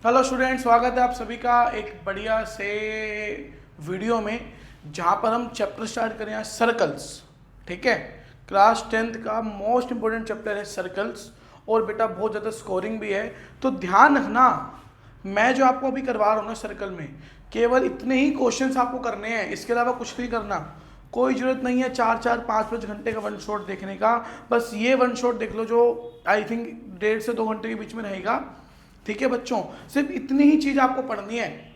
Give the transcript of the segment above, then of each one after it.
Hello student, स्वागत है आप सभी का एक बढ़िया से वीडियो में जहाँ पर हम चैप्टर स्टार्ट करें हैं सर्कल्स। ठीक है, क्लास 10th का मोस्ट इंपॉर्टेंट चैप्टर है सर्कल्स। और बेटा बहुत ज़्यादा स्कोरिंग भी है, तो ध्यान रखना मैं जो आपको अभी करवा रहा हूँ ना सर्कल में, केवल इतने ही क्वेश्चंस आपको करने हैं, इसके अलावा कुछ नहीं करना। कोई ज़रूरत नहीं है 4-4, 5-5 घंटे का वन शॉट देखने का। बस ये वन शॉट देख लो जो आई थिंक 1.5 से 2 घंटे के बीच में रहेगा। ठीक है बच्चों, सिर्फ इतनी ही चीज़ आपको पढ़नी है।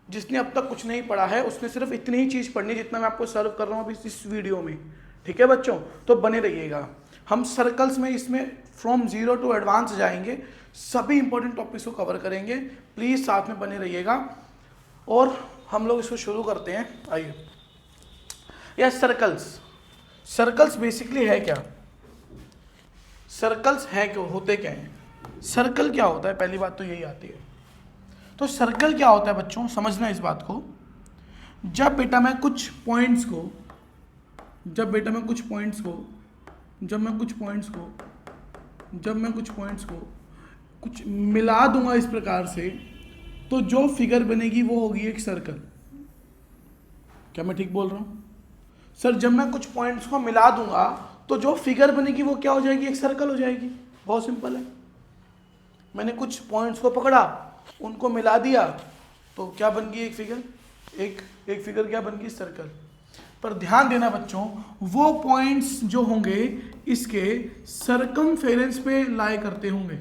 जिसने अब तक कुछ नहीं पढ़ा है उसने सिर्फ इतनी ही चीज़ पढ़नी है जितना मैं आपको सर्व कर रहा हूँ अभी इस वीडियो में। ठीक है बच्चों, तो बने रहिएगा। हम सर्कल्स में इसमें फ्रॉम जीरो टू एडवांस जाएंगे, सभी इंपॉर्टेंट टॉपिक्स को कवर करेंगे। प्लीज़ साथ में बने रहिएगा और हम लोग इसको शुरू करते हैं। आइए या सर्कल्स। सर्कल्स बेसिकली है क्या? सर्कल्स है क्यों, होते क्या हैं? सर्कल क्या होता है, पहली बात तो यही आती है। तो सर्कल क्या होता है बच्चों, समझना इस बात को। जब बेटा मैं कुछ पॉइंट्स को कुछ मिला दूंगा इस प्रकार से, तो जो फिगर बनेगी वो होगी एक सर्कल। क्या मैं ठीक बोल रहा हूँ सर? जब मैं कुछ पॉइंट्स को मिला दूंगा तो जो फिगर बनेगी वो क्या हो जाएगी? एक सर्कल हो जाएगी। बहुत सिंपल है। मैंने कुछ पॉइंट्स को पकड़ा, उनको मिला दिया, तो क्या बन गई? एक फिगर। एक फिगर क्या बन गई? सर्कल। पर ध्यान देना बच्चों, वो पॉइंट्स जो होंगे इसके सरकमफेरेंस पे लाई करते होंगे।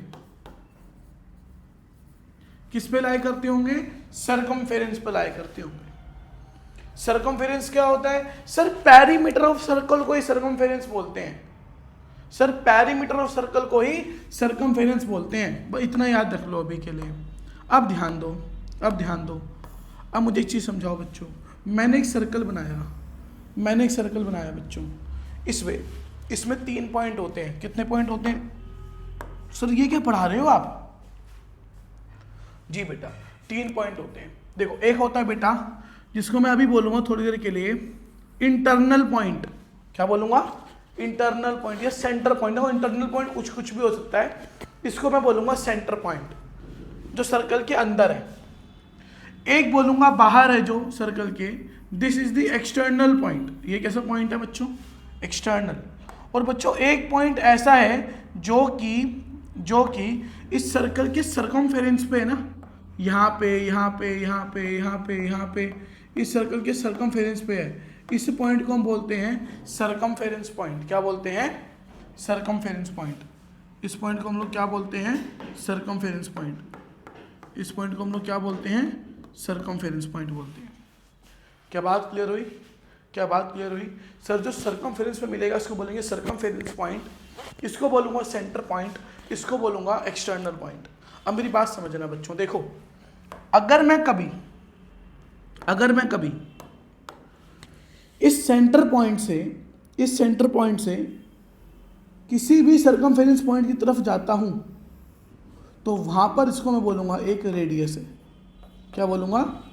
किस पे लाई करते होंगे? सरकमफेरेंस पे लाई करते होंगे। सरकमफेरेंस क्या होता है सर? पेरीमीटर ऑफ सर्कल को ही सरकमफेरेंस बोलते हैं। सर पेरीमीटर ऑफ सर्कल को ही सरकमफेरेंस बोलते हैं। इतना याद रख लो अभी के लिए। अब ध्यान दो। अब मुझे एक चीज़ समझाओ बच्चों। मैंने एक सर्कल बनाया बच्चों। इसमें 3 पॉइंट होते हैं। कितने पॉइंट होते हैं सर? ये क्या पढ़ा रहे हो आप? जी बेटा, 3 पॉइंट होते हैं। देखो, एक होता है बेटा जिसको मैं अभी बोलूंगा थोड़ी देर के लिए इंटरनल पॉइंट। क्या बोलूंगा? इंटरनल पॉइंट या सेंटर पॉइंट। है वो इंटरनल पॉइंट कुछ भी हो सकता है। इसको मैं बोलूंगा सेंटर पॉइंट, जो सर्कल के अंदर है। एक बोलूंगा बाहर है जो सर्कल के, this is the external point. ये कैसा पॉइंट है बच्चों? एक्सटर्नल। और बच्चों एक पॉइंट ऐसा है जो कि इस सर्कल के सरकमफेरेंस पे है ना, यहाँ पे इस सर्कल के सरकमफेरेंस पे है। इस पॉइंट को हम बोलते हैं सरकमफेरेंस पॉइंट। क्या बोलते हैं? Circumference point. इस पॉइंट को हम लोग क्या बोलते हैं? Circumference point. इस पॉइंट को हम लोग क्या बोलते हैं? सरकमफेरेंस पॉइंट बोलते हैं। क्या बात क्लियर हुई? सर जो सरकमफेरेंस पे मिलेगा इसको बोलेंगे सरकमफेरेंस पॉइंट, इसको बोलूँगा सेंटर पॉइंट, इसको बोलूँगा एक्सटर्नल पॉइंट। अब मेरी बात समझना बच्चों, देखो, अगर मैं कभी इस सेंटर पॉइंट से किसी भी सरकमफेरेंस पॉइंट की तरफ जाता हूं, तो वहां पर इसको मैं बोलूंगा एक रेडियस है। क्या बोलूंगा?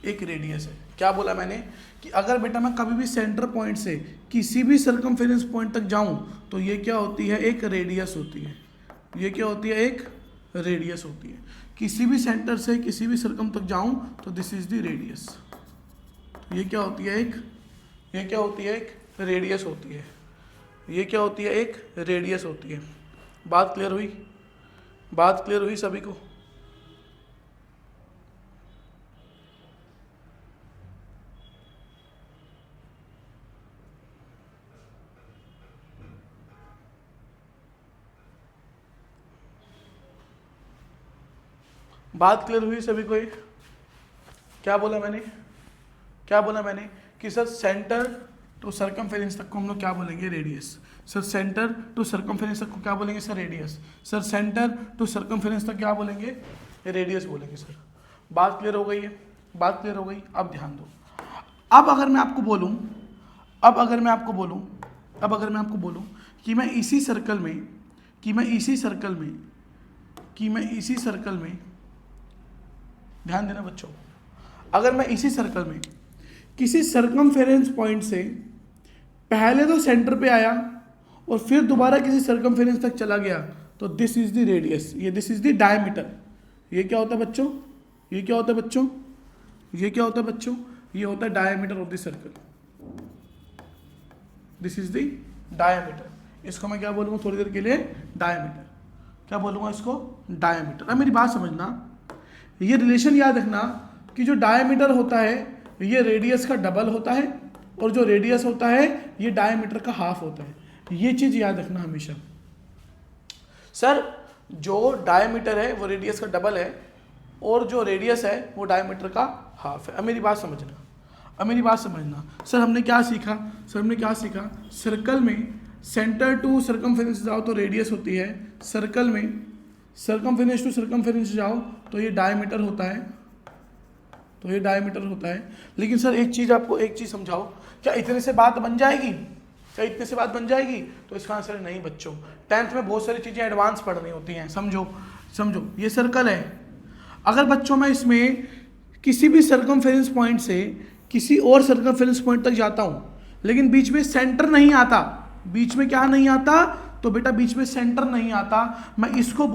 एक रेडियस है। क्या बोला मैंने? कि अगर बेटा मैं कभी भी सेंटर पॉइंट से किसी भी सरकमफेरेंस पॉइंट तक जाऊं तो ये क्या होती है? एक रेडियस होती है। ये क्या होती है? एक रेडियस होती है। किसी भी सेंटर से किसी भी सर्कम तक जाऊं तो दिस इज द रेडियस। ये क्या होती है? एक रेडियस होती है। ये क्या होती है? एक रेडियस होती है। बात क्लियर हुई सभी को? बात क्लियर हुई सभी को? क्या बोला मैंने कि सर सेंटर टू सरकमफेरेंस तक को हम लोग क्या बोलेंगे? Radius. Sir centre to circumference तक को क्या बोलेंगे? Sir radius. Sir centre to circumference तक क्या बोलेंगे? रेडियस बोलेंगे सर। बात क्लियर हो गई है? अब ध्यान दो। अब अगर मैं आपको बोलूं कि मैं इसी सर्कल में ध्यान देना बच्चों, अगर मैं इसी सर्कल में किसी सरकमफेरेंस पॉइंट से पहले तो सेंटर पे आया और फिर दोबारा किसी सरकमफेरेंस तक चला गया, तो दिस इज द रेडियस, ये दिस इज द डायमीटर, ये क्या होता है बच्चों, ये क्या होता है बच्चों, ये क्या होता है बच्चों, ये होता है diameter of the circle. This is the diameter. इसको मैं क्या बोलूँगा थोड़ी देर के लिए, डायमीटर। क्या बोलूँगा इसको, डायमीटर। अब मेरी बात समझना, ये रिलेशन याद रखना कि जो डायमीटर होता है ये रेडियस का डबल होता है, और जो रेडियस होता है ये डायमीटर का हाफ होता है। ये चीज़ याद रखना हमेशा। सर जो डायमीटर है वो रेडियस का डबल है, और जो रेडियस है वो डायमीटर का हाफ है। अब मेरी बात समझना, अब मेरी बात समझना। सर हमने क्या सीखा, सर हमने क्या सीखा, सर्कल में सेंटर टू सर्कमफेरेंस जाओ तो रेडियस होती है, सर्कल में सर्कमफेरेंस टू सर्कमफेरेंस जाओ तो ये डायमीटर होता है, तो ये डायमीटर होता है। लेकिन सर एक चीज़, आपको एक चीज़ समझाओ, क्या इतने से बात बन जाएगी, क्या इतने से बात बन जाएगी? तो इसका आंसर नहीं बच्चों, 10th में बहुत सारी चीज़ें एडवांस पढ़नी होती हैं। समझो समझो, ये सर्कल है, अगर बच्चों मैं इसमें किसी भी सर्कमफेरेंस पॉइंट से किसी और सर्कमफेरेंस पॉइंट तक जाता हूँ, लेकिन बीच में सेंटर नहीं आता, बीच में क्या नहीं आता, तो बेटा बीच में सेंटर नहीं आता, मैं इसको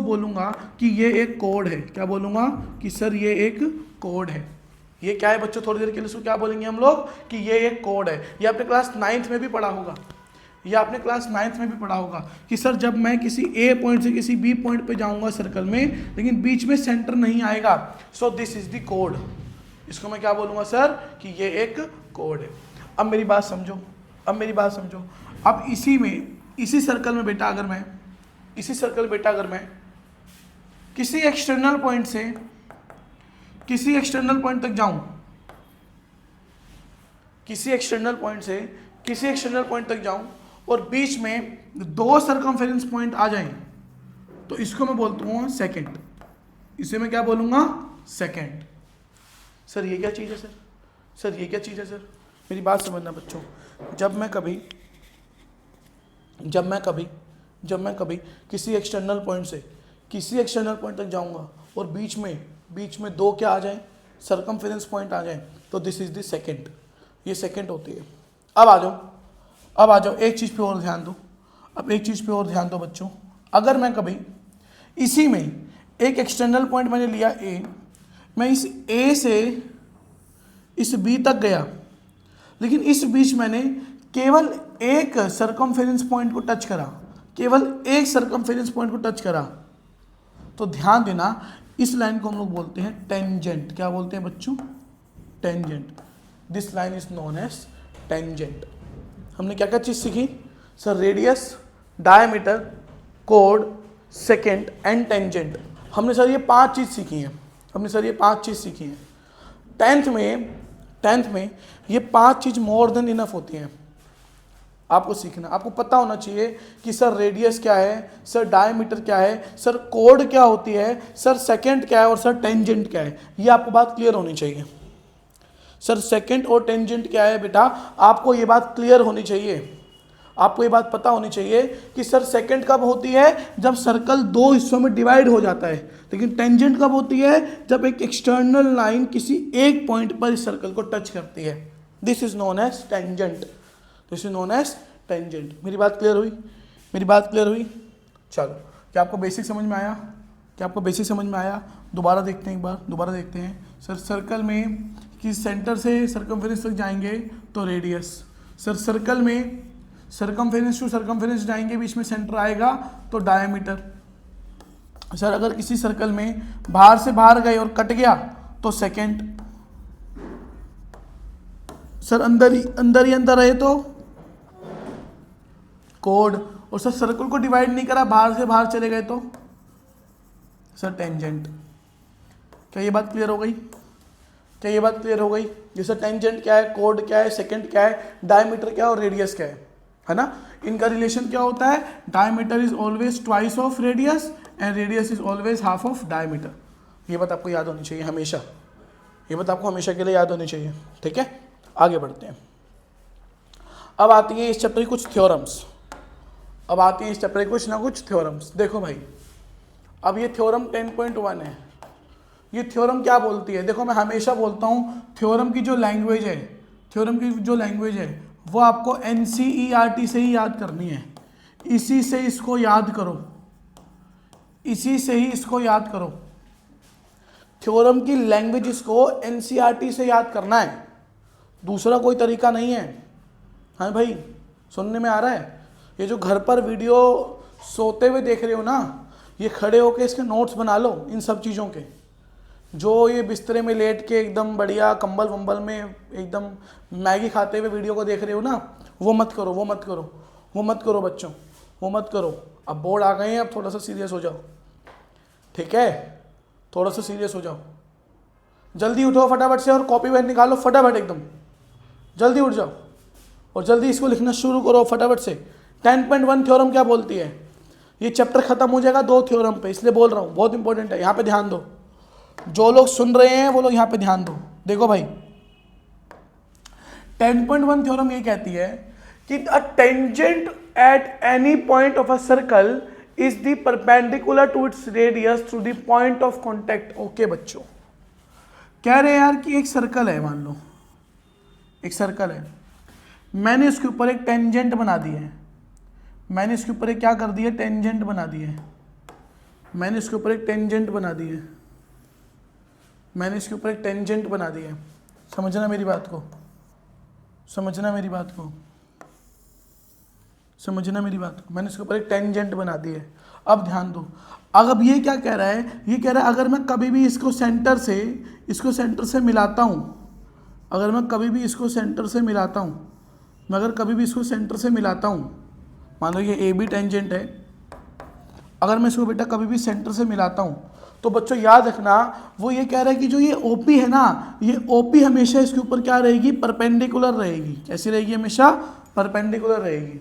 बोलूँगा कि ये एक कोड है। क्या बोलूँगा कि सर ये एक कोड है। ये क्या है बच्चों, थोड़ी देर के लिए इसको क्या बोलेंगे हम लोग कि ये एक कोड है। ये आपने क्लास 9th में भी पढ़ा होगा, ये आपने क्लास 9th में भी पढ़ा होगा कि सर जब मैं किसी ए पॉइंट से किसी बी पॉइंट पे जाऊंगा सर्कल में, लेकिन बीच में सेंटर नहीं आएगा, so this is the code. इसको मैं क्या बोलूँगा सर कि ये एक कोड है। अब मेरी बात समझो, अब मेरी बात समझो। अब इसी सर्कल में बेटा अगर मैं किसी एक्सटर्नल पॉइंट से किसी एक्सटर्नल पॉइंट तक जाऊं, किसी एक्सटर्नल पॉइंट तक जाऊं और बीच में 2 सर्कमफेरेंस पॉइंट आ जाएं, तो इसको मैं बोलता हूँ सेकंड। इसे मैं क्या बोलूँगा, सेकंड। सर ये क्या चीज़ है सर ये क्या चीज़ है सर? मेरी बात समझना बच्चों, जब मैं कभी किसी एक्सटर्नल पॉइंट से किसी एक्सटर्नल पॉइंट तक जाऊंगा और बीच में 2 क्या आ जाएं, सर्कमफेरेंस पॉइंट आ जाएं, तो दिस इज द सेकंड। ये सेकंड होती है। अब आ जाओ एक चीज़ पे और ध्यान दो। अब एक चीज़ पे और ध्यान दो बच्चों, अगर मैं कभी इसी में एक एक्सटर्नल पॉइंट मैंने लिया ए, मैं इस ए से इस बी तक गया, लेकिन इस बीच मैंने केवल एक सर्कमफेरेंस पॉइंट को टच करा, केवल एक सर्कमफेरेंस पॉइंट को टच करा, तो ध्यान देना इस लाइन को हम लोग बोलते हैं टेंजेंट। क्या बोलते हैं बच्चों, tangent. This line is known as tangent. हमने क्या क्या चीज़ सीखी सर, रेडियस, डायमीटर, कोड, सेकेंड एंड टेंजेंट। हमने सर ये 5 चीज़ सीखी हैं, 10th में ये 5 चीज़ मोर देन इनफ होती हैं आपको सीखना। आपको पता होना चाहिए कि सर रेडियस क्या है, सर डायमीटर क्या है, सर कोड क्या होती है, सर सेकंड क्या है और सर टेंजेंट क्या है। ये आपको बात क्लियर होनी चाहिए। सर सेकंड और टेंजेंट क्या है बेटा, आपको ये बात क्लियर होनी चाहिए। आपको ये बात पता होनी चाहिए कि सर सेकंड कब होती है, जब सर्कल 2 हिस्सों में डिवाइड हो जाता है, लेकिन टेंजेंट कब होती है, जब एक एक्सटर्नल लाइन किसी एक पॉइंट पर इस सर्कल को टच करती है। This is known as tangent, this is known as tangent. मेरी बात क्लियर हुई? चलो, क्या आपको बेसिक समझ में आया? दोबारा देखते हैं, एक बार दोबारा देखते हैं। सर सर्कल में किस सेंटर से सर्कमफेरेंस तक जाएंगे तो रेडियस, सर सर्कल में सर्कमफेरेंस टू सर्कमफेरेंस जाएंगे, बीच में सेंटर आएगा तो डायमीटर। सर अगर किसी सर्कल में बाहर से बाहर गए और कट गया तो सेकंड। सर अंदर ही अंदर रहे तो कोड, और सर सर्कल को डिवाइड नहीं करा, बाहर से बाहर चले गए तो सर टेंजेंट। क्या ये बात क्लियर हो गई? जैसे टेंजेंट क्या है, कोड क्या है, सेकंड क्या है, डायमीटर क्या है और रेडियस क्या है ना? इनका रिलेशन क्या होता है, diameter is always twice of radius and radius is always half of diameter. ये बात आपको याद होनी चाहिए हमेशा, ये बात आपको हमेशा के लिए याद होनी चाहिए। ठीक है, आगे बढ़ते हैं। अब आती है इस चैप्टर की कुछ थ्योरम्स। देखो भाई, अब ये थ्योरम 10.1 है। ये थ्योरम क्या बोलती है? देखो मैं हमेशा बोलता हूँ थ्योरम की जो लैंग्वेज है वो आपको NCERT से ही याद करनी है। इसी से इसको याद करो, इसी से ही इसको याद करो। थ्योरम की लैंग्वेज इसको एनसीईआरटी से याद करना है, दूसरा कोई तरीका नहीं है। हाँ भाई, सुनने में आ रहा है? ये जो घर पर वीडियो सोते हुए देख रहे हो ना, ये खड़े होके इसके नोट्स बना लो इन सब चीज़ों के। जो ये बिस्तरे में लेट के एकदम बढ़िया कंबल वंबल में एकदम मैगी खाते हुए वीडियो को देख रहे हो ना, वो मत करो, वो मत करो, वो मत करो बच्चों, वो मत करो। अब बोर्ड आ गए हैं, अब थोड़ा सा सीरियस हो जाओ, ठीक है? थोड़ा सा सीरियस हो जाओ, जल्दी उठो फटाफट से और कॉपी पेन निकालो फटाफट, एकदम जल्दी उठ जाओ और जल्दी इसको लिखना शुरू करो फटाफट से। 10.1 थ्योरम क्या बोलती है? ये चैप्टर खत्म हो जाएगा 2 थ्योरम पे, इसलिए बोल रहा हूँ, बहुत इंपॉर्टेंट है, यहाँ पे ध्यान दो। जो लोग सुन रहे हैं वो लोग यहाँ पे ध्यान दो। देखो भाई, 10.1 थ्योरम ये कहती है कि a tangent at any point of a circle is the perpendicular to its radius through the point of contact. Okay बच्चों, कह रहे हैं यार कि एक सर्कल है, मान लो एक सर्कल है, मैंने इसके ऊपर एक टेंजेंट बना दी है। मैंने इसके ऊपर एक क्या कर दिया? टेंजेंट बना दी है। मैंने इसके ऊपर एक टेंजेंट बना दी है। मैंने इसके ऊपर एक टेंजेंट बना दी है। समझना मेरी बात को, समझना मेरी बात को, समझना मेरी बात को। मैंने इसके ऊपर एक टेंजेंट बना दी है। अब ध्यान दो, अब ये क्या कह रहा है? ये कह रहा है अगर मैं कभी भी इसको सेंटर से मिलाता हूँ, अगर मैं कभी भी इसको सेंटर से मिलाता हूँ, मैं अगर कभी भी इसको सेंटर से मिलाता हूँ, मान लो ये ए बी टेंजेंट है, अगर मैं इसको बेटा कभी भी सेंटर से मिलाता हूँ, तो बच्चों याद रखना, वो ये कह रहा है कि जो ये ओपी है ना, ये ओपी हमेशा इसके ऊपर क्या रहेगी? परपेंडिकुलर रहेगी। कैसी रहेगी? हमेशा परपेंडिकुलर रहेगी।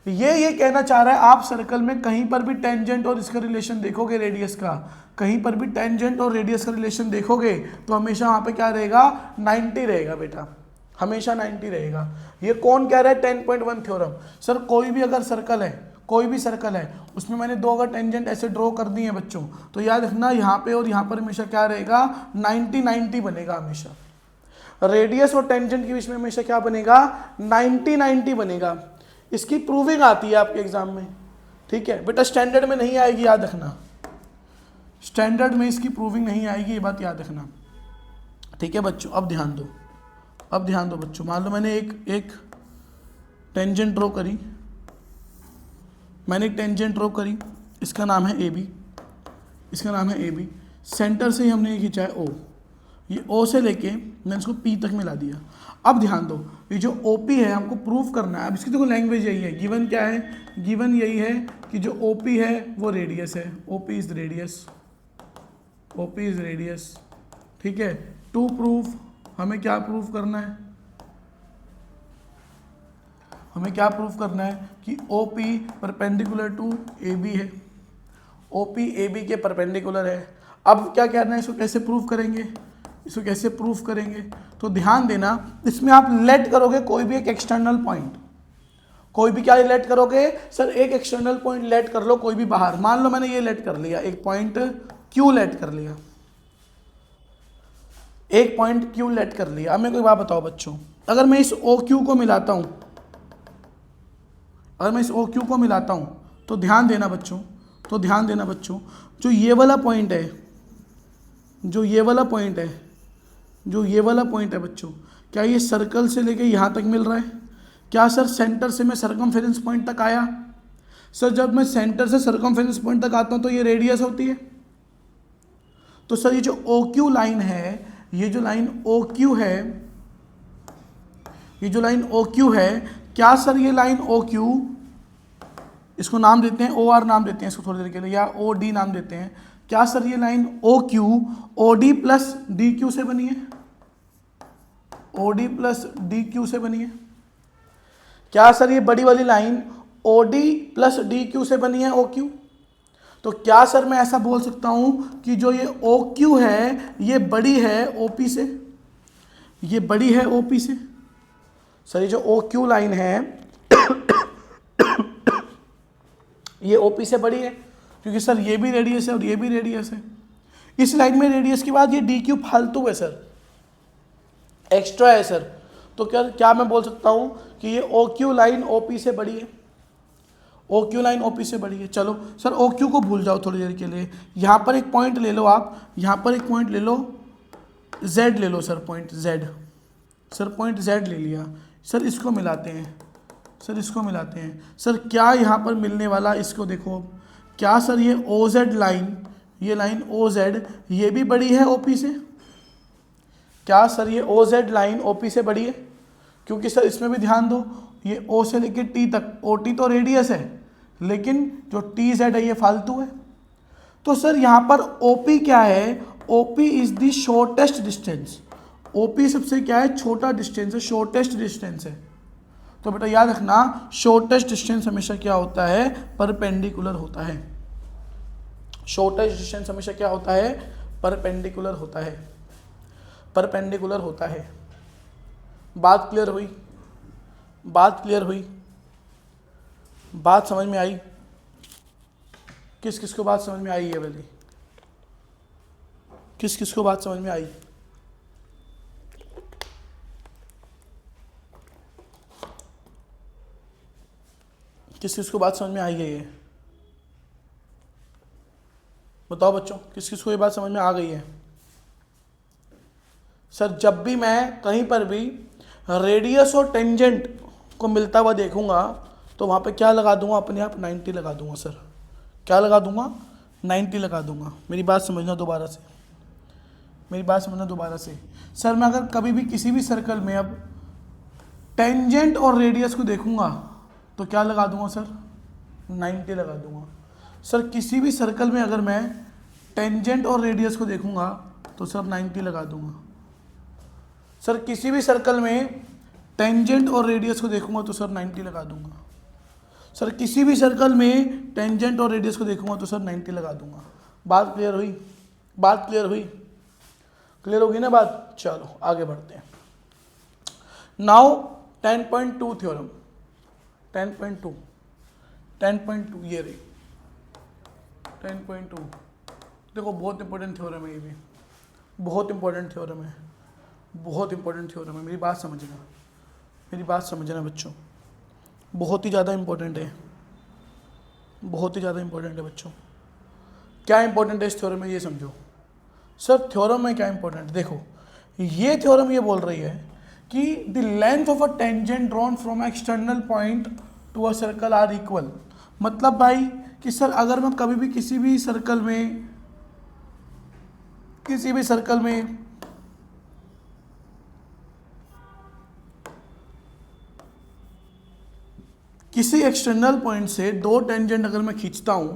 ये कहना चाह रहा है, आप सर्कल में कहीं पर भी टेंजेंट और इसका रिलेशन देखोगे रेडियस का, कहीं पर भी टेंजेंट और रेडियस का रिलेशन देखोगे तो हमेशा वहाँ पे क्या रहेगा? 90 रहेगा बेटा, हमेशा 90 रहेगा। ये कौन कह रहा है? 10.1 थ्योरम। सर कोई भी अगर सर्कल है, कोई भी सर्कल है, उसमें मैंने 2 अगर टेंजेंट ऐसे ड्रॉ कर दिए हैं बच्चों, तो याद रखना यहाँ पे और यहाँ पर हमेशा क्या रहेगा? 90-90 बनेगा हमेशा। रेडियस और टेंजेंट के बीच में हमेशा क्या बनेगा? 90-90 बनेगा। इसकी प्रूविंग आती है आपके एग्जाम में, ठीक है बेटा? स्टैंडर्ड में नहीं आएगी, याद रखना, स्टैंडर्ड में इसकी प्रूविंग नहीं आएगी, ये बात याद रखना, ठीक है बच्चों? अब ध्यान दो, अब ध्यान दो बच्चों। मान लो मैंने एक टेंजेंट ड्रॉ करी, मैंने एक टेंजेंट ड्रॉ करी, इसका नाम है ए बी, इसका नाम है ए बी। सेंटर से ही हमने ये खींचा है ओ, ये ओ से लेके मैंने इसको पी तक मिला दिया। अब ध्यान दो, ये जो ओपी है हमको प्रूव करना है। अब इसकी देखो लैंग्वेज यही है, गिवन क्या है? गिवन यही है कि जो ओपी है वो रेडियस है, OP is radius, OP is radius, ठीक है? टू प्रूफ, हमें क्या प्रूफ करना है? हमें क्या प्रूफ करना है? कि OP perpendicular to A B है, ओपी ए बी के परपेंडिकुलर है। अब क्या कहना है? इसको कैसे प्रूफ करेंगे? इसको कैसे प्रूफ करेंगे? तो ध्यान देना, इसमें आप लेट करोगे कोई भी एक एक्सटर्नल पॉइंट, कोई भी क्या लेट करोगे? सर एक एक्सटर्नल पॉइंट लेट कर लो कोई भी बाहर। मान लो मैंने ये लेट कर लिया, एक पॉइंट क्यू लेट कर लिया, एक पॉइंट क्यू लेट कर लिया। अब मैं कोई बात बताओ बच्चों, अगर मैं इस ओ क्यू को मिलाता हूं, अगर मैं इस ओ क्यू को मिलाता हूं, तो ध्यान देना बच्चों, तो ध्यान देना बच्चों, जो ये वाला पॉइंट है, जो ये वाला पॉइंट है, जो ये वाला पॉइंट है बच्चों, क्या ये सर्कल से लेके यहाँ तक मिल रहा है? क्या सर सेंटर से मैं सर्कमफेरेंस पॉइंट तक आया? सर जब मैं सेंटर से सर्कमफेरेंस पॉइंट तक आता हूँ तो ये रेडियस होती है। तो सर ये जो ओ क्यू लाइन है, ये जो लाइन ओ क्यू है, ये जो लाइन ओ क्यू है, क्या सर ये लाइन ओ क्यू, इसको नाम देते हैं ओ आर नाम देते हैं इसको थोड़ी देर के लिए, या ओ डी नाम देते हैं, क्या सर ये line O Q O D plus D Q से बनी है? O D plus D Q से बनी है। क्या सर ये बड़ी वाली line O D plus D Q से बनी है, ओ क्यू? तो क्या सर मैं ऐसा बोल सकता हूं कि जो ये ओ क्यू है ये बड़ी है ओपी से, ये बड़ी है ओपी से? सर ये जो ओ क्यू लाइन है ये ओपी से बड़ी है, क्योंकि सर ये भी रेडियस है और ये भी रेडियस है। इस लाइन में रेडियस के बाद ये डी क्यू फालतू है सर, एक्स्ट्रा है सर। तो क्या मैं बोल सकता हूं कि ये ओ क्यू लाइन ओपी से बड़ी है? ओ क्यू लाइन ओपी से बड़ी है। चलो सर ओ क्यू को भूल जाओ थोड़ी देर के लिए, यहाँ पर एक पॉइंट ले लो आप, यहाँ पर एक पॉइंट ले लो, जेड ले लो sir, point Z, sir point Z ले लिया सर, इसको मिलाते हैं सर, इसको मिलाते हैं सर, क्या यहाँ पर मिलने वाला, इसको देखो क्या सर, ये ओ जेड लाइन, ये लाइन ओ जेड ये भी बड़ी है ओपी से, क्या सर ये ओ जेड लाइन ओपी से बड़ी है? क्योंकि सर इसमें भी ध्यान दो, ये ओ से लेके टी तक, ओ टी तो रेडियस है लेकिन जो टी जेड है ये फालतू है। तो सर यहाँ पर ओपी क्या है, OP is the shortest distance, OP सबसे क्या है, छोटा डिस्टेंस है, शॉर्टेस्ट डिस्टेंस है। तो बेटा याद रखना शॉर्टेस्ट डिस्टेंस हमेशा क्या होता है, परपेंडिकुलर होता है। शॉर्टेस्ट डिस्टेंस हमेशा क्या होता है, परपेंडिकुलर होता है, परपेंडिकुलर होता है। बात क्लियर हुई, बात क्लियर हुई, बात समझ में आई? किस किस को बात समझ में आई है वाली, किस किस को बात समझ में आई? किस किस को बात समझ में आई है ये बताओ बच्चों, किस किस को ये बात समझ में आ गई है? सर जब भी मैं कहीं पर भी रेडियस और टेंजेंट को मिलता हुआ देखूंगा तो वहाँ पे क्या लगा दूंगा, अपने आप 90 लगा दूंगा सर। क्या लगा दूंगा, 90 लगा दूंगा। मेरी बात समझना दोबारा से, मेरी बात समझना दोबारा से। सर मैं अगर कभी भी किसी भी सर्कल में अब टेंजेंट और रेडियस को देखूंगा तो क्या लगा दूंगा सर, 90 लगा दूंगा। सर किसी भी सर्कल में अगर मैं टेंजेंट और रेडियस को देखूंगा तो सर 90 लगा दूंगा। सर किसी भी सर्कल में टेंजेंट और रेडियस को देखूंगा तो सर 90 लगा दूंगा। सर किसी भी सर्कल में टेंजेंट और रेडियस को देखूंगा तो सर 90 लगा दूंगा। बात क्लियर हुई, बात क्लियर हुई, क्लियर होगी ना बात? चलो आगे बढ़ते हैं। नाउ 10.2 थ्योरम, 10.2 ये रही 10.2। देखो बहुत इंपॉर्टेंट थ्योरम है ये भी, बहुत इंपॉर्टेंट थ्योरम है, बहुत इंपॉर्टेंट थ्योरम है। मेरी बात समझना, मेरी बात समझना बच्चों, बहुत ही ज़्यादा इंपॉर्टेंट है, बहुत ही ज़्यादा इंपॉर्टेंट है बच्चों। क्या इंपॉर्टेंट है इस थ्योरम में ये समझो। सर थ्योरम में क्या इंपॉर्टेंट, देखो ये थ्योरम ये बोल रही है कि the length of a tangent drawn from external point to a circle are equal. मतलब भाई कि सर अगर मैं कभी भी किसी भी सर्कल में, किसी भी सर्कल में किसी एक्सटर्नल पॉइंट से दो टेंजेंट अगर मैं खींचता हूं,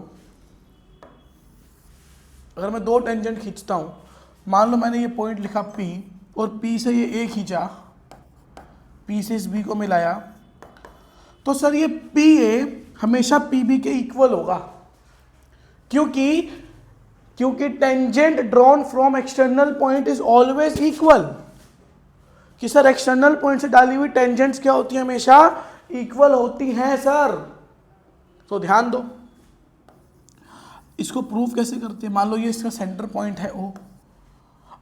अगर मैं दो टेंजेंट खींचता हूं, मान लो मैंने ये पॉइंट लिखा P और P से ये A खींचा, P से इस B को मिलाया, तो सर ये PA हमेशा PB के इक्वल होगा। क्योंकि tangent drawn from external point is always equal. कि सर एक्सटर्नल पॉइंट से डाली हुई टेंजेंट्स क्या होती है, हमेशा इक्वल होती हैं सर। तो ध्यान दो, इसको प्रूफ कैसे करते हैं। मान लो ये इसका सेंटर पॉइंट है O,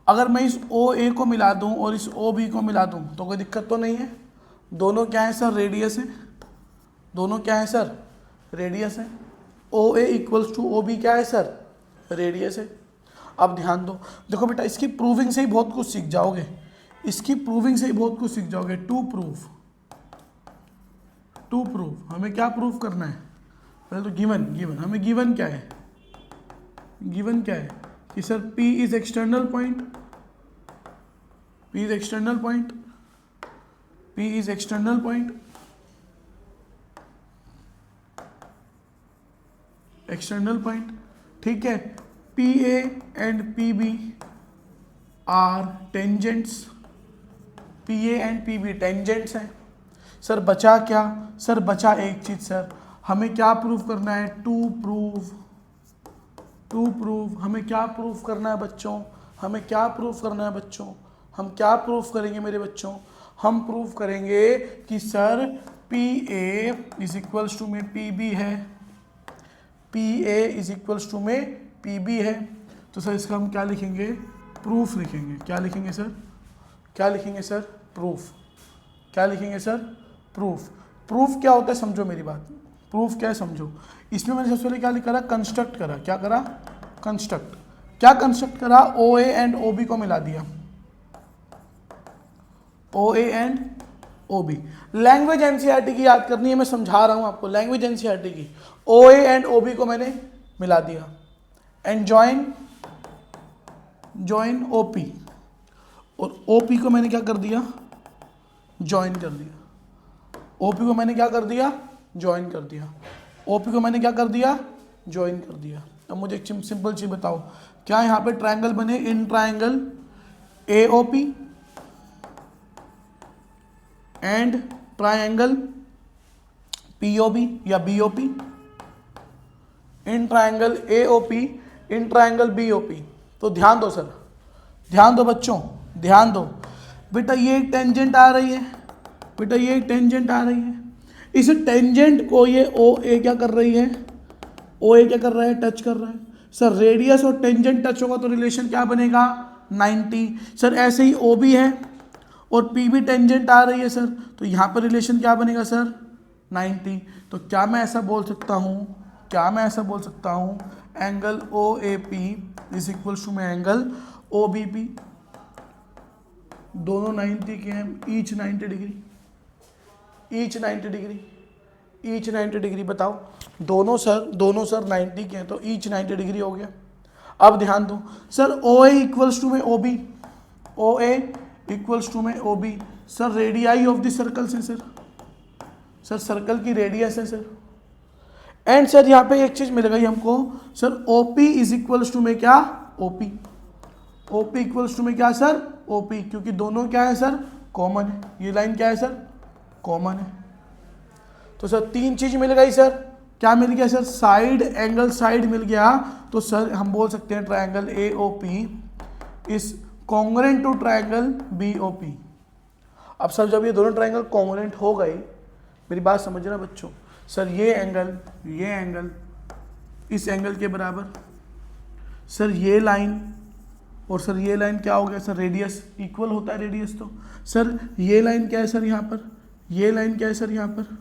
अगर मैं इस OA को मिला दूं और इस OB को मिला दूं तो कोई दिक्कत तो नहीं है। दोनों क्या है सर, रेडियस है, दोनों क्या है सर, रेडियस है। OA इक्वल्स टू OB क्या है सर, रेडियस है। अब ध्यान दो, देखो बेटा इसकी प्रूविंग से ही बहुत कुछ सीख जाओगे, इसकी प्रूविंग से ही बहुत कुछ सीख जाओगे। टू प्रूफ हमें क्या प्रूफ करना है, पहले तो गिवन हमें गिवन क्या है, गिवन क्या है कि sir P is external point, P is external point, P is external point, external point, ठीक है। PA and PB are tangents, PA and PB tangents हैं। सर बचा क्या, सर बचा एक चीज सर, हमें क्या प्रूफ करना है, टू प्रूफ हमें क्या प्रूफ करना है बच्चों, हमें क्या प्रूफ करना है बच्चों, हम क्या प्रूफ करेंगे मेरे बच्चों, हम प्रूफ करेंगे कि sir PA is equals to में PB है, PA इज इक्वल्स टू में PB है। तो सर इसका हम क्या लिखेंगे, प्रूफ लिखेंगे। क्या लिखेंगे सर, क्या लिखेंगे सर, प्रूफ। क्या लिखेंगे सर, प्रूफ। प्रूफ क्या होता है समझो मेरी बात, प्रूफ क्या है समझो। इसमें मैंने सबसे पहले क्या करा, कंस्ट्रक्ट करा। क्या करा, कंस्ट्रक्ट। क्या कंस्ट्रक्ट करा, ओ ए एंड ओ बी को मिला दिया, O A and O B. Language NCERT की याद करनी है, मैं समझा रहा हूं आपको, लैंग्वेज एनसीईआरटी की। ओ ए एंड ओ बी को मैंने मिला दिया एंड ज्वाइन ओ पी, और ओ पी को मैंने क्या कर दिया, ज्वाइन कर दिया। ओ पी को मैंने क्या कर दिया, ज्वाइन कर दिया। ओ पी को मैंने क्या कर दिया, ज्वाइन कर दिया। अब मुझे एक सिंपल चीज बताओ, क्या यहाँ पे ट्रायंगल बने, in triangle A O P and triangle P O B या B O P, in triangle A O P, in triangle B O P. तो ध्यान दो सर, ध्यान दो बच्चों, ध्यान दो बेटा। ये एक टेंजेंट आ रही है, बेटा ये एक टेंजेंट आ रही है। इस टेंजेंट को ये ओ ए क्या कर रही है, ओ ए क्या कर रहा है, टच कर रहा है। सर रेडियस और टेंजेंट टच होगा तो रिलेशन क्या बनेगा, 90। सर ऐसे ही ओ भी है और पी भी टेंजेंट आ रही है सर, तो यहाँ पर रिलेशन क्या बनेगा सर, 90। तो क्या मैं ऐसा बोल सकता हूँ, क्या मैं ऐसा बोल सकता हूँ, angle O A P is equals to में एंगल ओ बी पी, दोनों 90 के हैं, each 90 degree, each 90 degree, each 90 degree. बताओ दोनों सर 90 के हैं तो ईच 90 डिग्री हो गया। अब ध्यान दो sir, O A equals to में O B, O A equals to में O B. Sir radii of the circles है सर, सर सर्कल की रेडियस है सर। एंड सर यहाँ पे एक चीज मिल गई हमको sir, O P is equals to में क्या, O P, O P equals to में क्या सर, ओ पी, क्योंकि दोनों क्या है सर, कॉमन है। ये लाइन क्या है सर, कॉमन है। तो सर तीन चीज मिल गई सर, क्या मिल गया सर, साइड, एंगल साइड मिल गया। तो सर हम बोल सकते हैं triangle A O P is congruent to triangle B O P. अब सर जब ये दोनों ट्रायंगल कॉन्ग्रुएंट हो गए, मेरी बात समझना बच्चों, सर ये एंगल इस एंगल के बराबर, सर ये लाइन और सर ये लाइन क्या हो गया सर, रेडियस, इक्वल होता है रेडियस। तो सर ये लाइन क्या है सर यहाँ पर, ये लाइन क्या है सर यहाँ पर,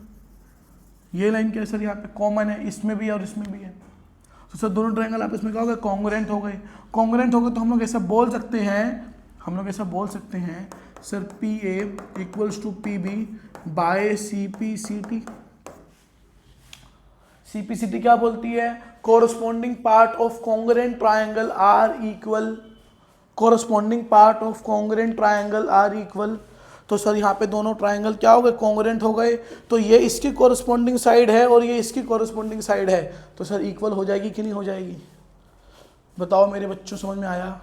ये लाइन क्या है सर यहाँ पे, कॉमन है, इसमें भी है और इसमें भी है। तो सर दोनों ट्रायंगल आपस में क्या हो गए, कॉन्ग्रुएंट हो गए। कॉन्ग्रुएंट हो गए तो हम लोग ऐसा बोल सकते हैं, हम लोग ऐसा बोल सकते हैं sir, P A equals to P B by C P C T. C P C T क्या बोलती है, corresponding part of congruent triangle are equal, corresponding part of congruent triangle are equal. तो सर यहाँ पे दोनों triangle क्या हो गए, कॉन्ग्रुएंट हो गए। तो ये इसकी कोरस्पॉन्डिंग साइड है और ये इसकी कोरस्पॉन्डिंग साइड है, तो सर इक्वल हो जाएगी कि नहीं हो जाएगी। बताओ मेरे बच्चों समझ में आया,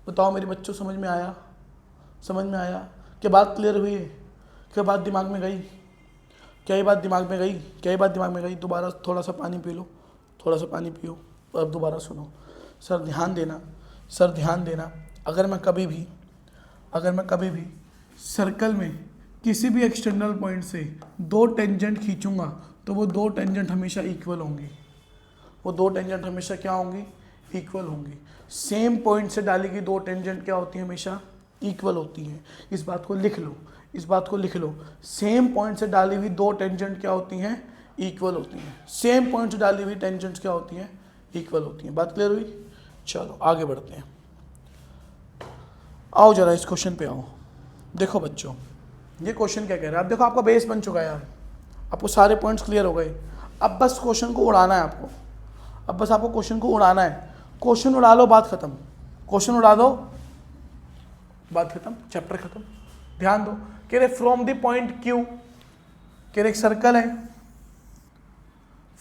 बताओ मेरे बच्चों समझ में आया, समझ में आया, क्या बात क्लियर हुई है, क्या बात दिमाग में गई, क्या ये बात दिमाग में गई, क्या ये बात दिमाग में गई। दोबारा थोड़ा सा पानी पी लो, थोड़ा सा पानी पियो और अब दोबारा सुनो। सर ध्यान देना, सर ध्यान देना, अगर मैं कभी भी सर्कल में किसी भी एक्सटर्नल पॉइंट से दो टेंजेंट खींचूंगा तो वो दो टेंजेंट हमेशा इक्वल होंगी, वो दो टेंजेंट हमेशा क्या होंगी, इक्वल होंगी। सेम पॉइंट से डाली गई दो टेंजेंट क्या होती हैं, हमेशा इक्वल होती हैं। इस बात को लिख लो, इस बात को लिख लो, सेम पॉइंट से डाली हुई दो टेंजेंट क्या होती हैं, इक्वल होती हैं। सेम पॉइंट से डाली हुई टेंजेंट्स क्या होती हैं, इक्वल होती हैं। बात क्लियर हुई, चलो आगे बढ़ते हैं। आओ जरा इस क्वेश्चन पे आओ। देखो बच्चों ये क्वेश्चन क्या कह रहा है, अब देखो आपका बेस बन चुका है यार, आपको सारे पॉइंट्स क्लियर हो गए। अब बस क्वेश्चन को उड़ाना है आपको, अब बस आपको क्वेश्चन को उड़ाना है। क्वेश्चन उड़ा लो, बात खत्म, क्वेश्चन उड़ा दो, बात खत्म, चैप्टर खत्म। ध्यान दो, कह रहे फ्रॉम द पॉइंट क्यू, कह रहे एक सर्कल है,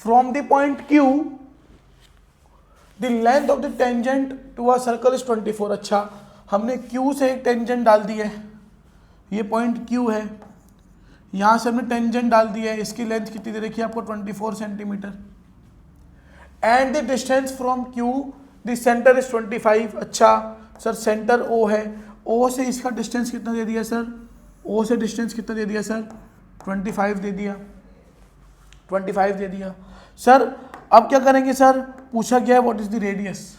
from the point Q the length of the tangent to a circle is 24। अच्छा, हमने क्यू से एक टेंजेंट डाल दी है, ये पॉइंट क्यू है, यहां से हमने टेंजेंट डाल दिया है, इसकी लेंथ कितनी दे रखी है आपको, 24 centimetre. And the distance from Q the centre is 25। अच्छा सर सेंटर ओ है, ओ से इसका डिस्टेंस कितना दे दिया सर, ओ से डिस्टेंस कितना दे दिया सर, 25 दे दिया, 25 दे दिया। सर अब क्या करेंगे सर, पूछा गया है what is the radius,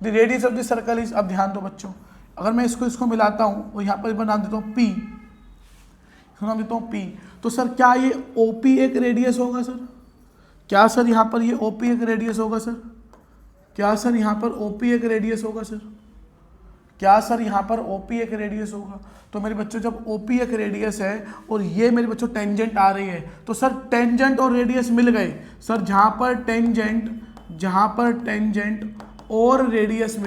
the radius of the circle is. अब ध्यान दो बच्चों, अगर मैं इसको मिलाता हूँ और यहाँ पर बना देता हूँ P, नाम देता हूँ P। तो सर क्या ये OP एक रेडियस होगा सर? क्या सर यहाँ पर ये OP एक रेडियस होगा सर? क्या सर यहाँ पर OP एक रेडियस होगा सर? क्या सर यहाँ पर OP एक रेडियस होगा? तो मेरे बच्चों जब OP एक रेडियस है और ये मेरे बच्चों टेंजेंट आ रही है, तो सर टेंजेंट और रेडियस मिल गए सर। जहाँ पर टेंजेंट और रेडियस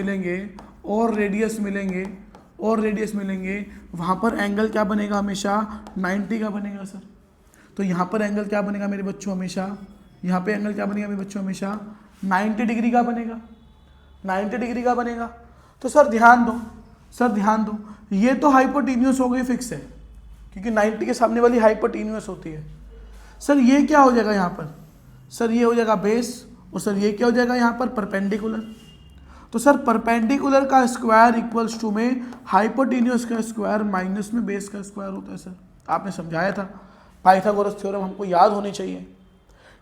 मिलेंगे वहाँ पर एंगल क्या बनेगा? हमेशा 90 का बनेगा सर। तो यहाँ पर एंगल क्या बनेगा मेरे बच्चों? हमेशा यहाँ पे एंगल क्या बनेगा मेरे बच्चों? हमेशा 90 डिग्री का बनेगा, 90 डिग्री का बनेगा। तो सर ध्यान दो, ये तो हाइपोटेन्यूस हो गई, फिक्स है, क्योंकि 90 के सामने वाली हाइपोटेन्यूस होती है। सर ये क्या हो जाएगा यहाँ पर? सर ये हो जाएगा बेस, और सर ये क्या हो जाएगा यहाँ पर? परपेंडिकुलर। तो सर परपेंडिकुलर का स्क्वायर इक्वल्स टू में हाइपोटेन्यूस का स्क्वायर माइनस में बेस का स्क्वायर होता है सर। आपने समझाया था पाइथागोरस थ्योरम, हमको याद होनी चाहिए।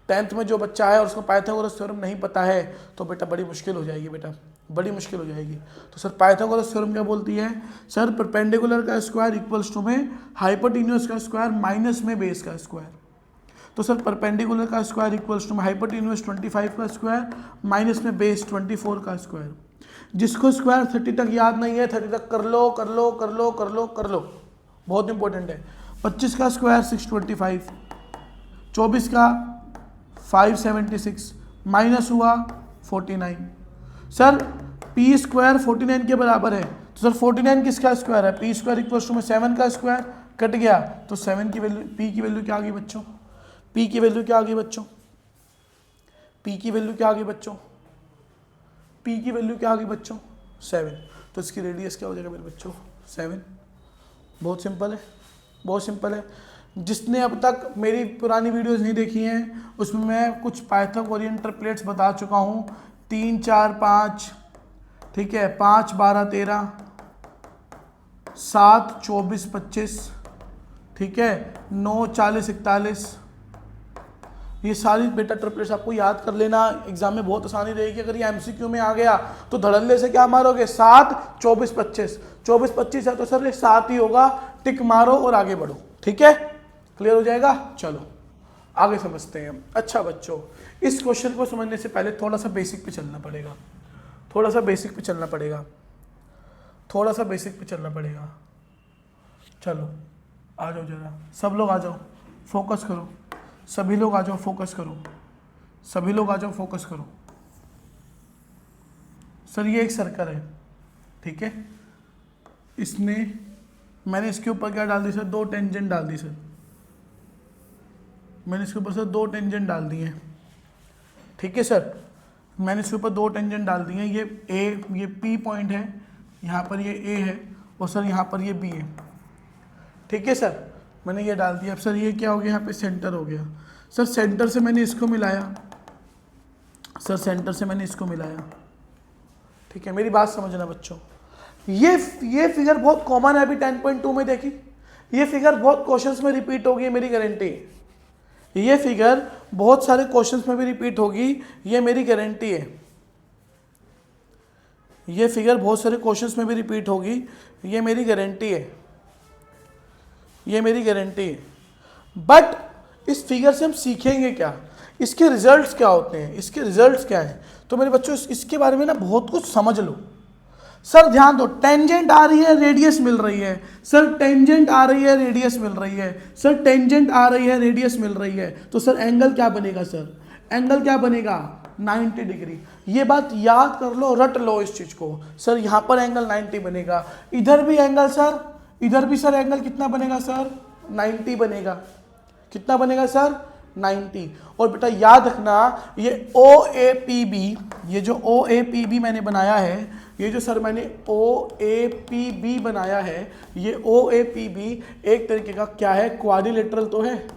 10th में जो बच्चा है और उसको पाइथागोरस थ्योरम नहीं पता है तो बेटा बड़ी मुश्किल हो जाएगी, तो सर पाइथागोरस थ्योरम क्या बोलती है? सर परपेंडिकुलर का स्क्वायर इक्वल्स टू में हाइपोटेन्यूस का स्क्वायर माइनस में बेस का स्क्वायर। तो सर परपेंडिकुलर का स्क्वायर इक्वल्स टू में हाइपोटेन्यूस 25 का स्क्वायर माइनस में बेस 24 का स्क्वायर। जिसको स्क्वायर 30 तक याद नहीं है 30 तक कर लो, बहुत इंपॉर्टेंट है। 25 का स्क्वायर 625, 24 का 576 माइनस हुआ 49। सर पी स्क्वायर 49 के बराबर है, तो सर 49 किसका स्क्वायर है? पी स्क्वायर इक्वल्स टू में 7 का स्क्वायर, कट गया तो 7 की वैल्यू, पी की वैल्यू क्या आ गई बच्चों? पी की वैल्यू क्या आ गई बच्चों? पी की वैल्यू क्या आ गई बच्चों? 7। तो इसकी रेडियस क्या हो जाएगा मेरे बच्चों? 7। बहुत सिंपल है। जिसने अब तक मेरी पुरानी वीडियोस नहीं देखी हैं उसमें मैं कुछ पाइथागोरियन ट्रिपलेट्स बता चुका हूँ। 3 4 5, ठीक है, 5 12 13, 7 24 25, ठीक है, 9 40 41। ये सारी बेटा ट्रिपलेट्स आपको याद कर लेना, एग्जाम में बहुत आसानी रहेगी। अगर ये एमसीक्यू में आ गया तो धड़ल्ले से क्या मारोगे? 7 24 25, 24 25 है तो सर ये 7 ही होगा, टिक मारो और आगे बढ़ो। ठीक है, क्लियर हो जाएगा। चलो आगे समझते हैं। अच्छा बच्चों, इस क्वेश्चन को समझने से पहले थोड़ा सा बेसिक पे चलना पड़ेगा, चलो आ जाओ जरा, सब लोग आ जाओ, फोकस करो, सभी लोग आ जाओ, फोकस करो। सर ये एक सर्कल है, ठीक है, मैंने इसके ऊपर क्या डाल दी सर? 2 टेंजेंट डाल दी सर। मैंने इसके ऊपर सर 2 टेंजेंट डाल दिए हैं, ठीक है सर। मैंने इसके ऊपर 2 टेंजेंट डाल दिए हैं। ये P पॉइंट है, यहाँ पर ये A है, और सर यहाँ पर ये B है, ठीक है सर। मैंने ये डाल दिया। अब सर ये क्या हो गया? यहाँ पे सेंटर हो गया। सर सेंटर से मैंने इसको मिलाया, ठीक है। मेरी बात समझना बच्चों, ये फिगर बहुत कॉमन है, अभी 10.2 में देखी। ये फिगर बहुत क्वेश्चंस में रिपीट होगी, मेरी गारंटी है। ये फिगर बहुत सारे क्वेश्चंस में भी रिपीट होगी, ये मेरी गारंटी है। ये फिगर बहुत सारे क्वेश्चंस में भी रिपीट होगी, ये मेरी गारंटी है। बट इस फिगर से हम सीखेंगे क्या? इसके रिजल्ट्स क्या होते हैं? तो मेरे बच्चों इसके बारे में ना बहुत कुछ समझ लो। सर ध्यान दो, टेंजेंट आ रही है, रेडियस मिल रही है। सर टेंजेंट आ रही है, रेडियस मिल रही है। तो सर एंगल क्या बनेगा? सर एंगल क्या बनेगा? 90 डिग्री। ये बात याद कर लो, रट लो इस चीज को। सर यहाँ पर एंगल 90 बनेगा, इधर भी सर एंगल कितना बनेगा सर? 90 बनेगा। कितना बनेगा सर? 90। और बेटा याद रखना, ये OAPB, ये जो OAPB मैंने बनाया है, ये OAPB एक तरीके का क्या है? क्वाड्रिलेटरल तो है।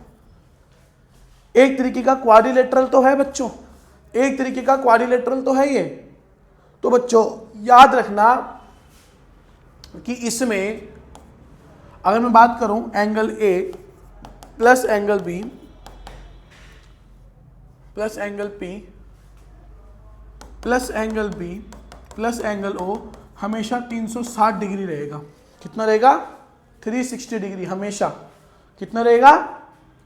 एक तरीके का क्वाड्रिलेटरल तो है बच्चों, ये। तो बच्चों याद रखना कि इसमें अगर मैं बात करूं angle A plus angle B plus angle P plus angle B plus angle O हमेशा 360 डिग्री रहेगा। कितना रहेगा? 360 डिग्री हमेशा। कितना रहेगा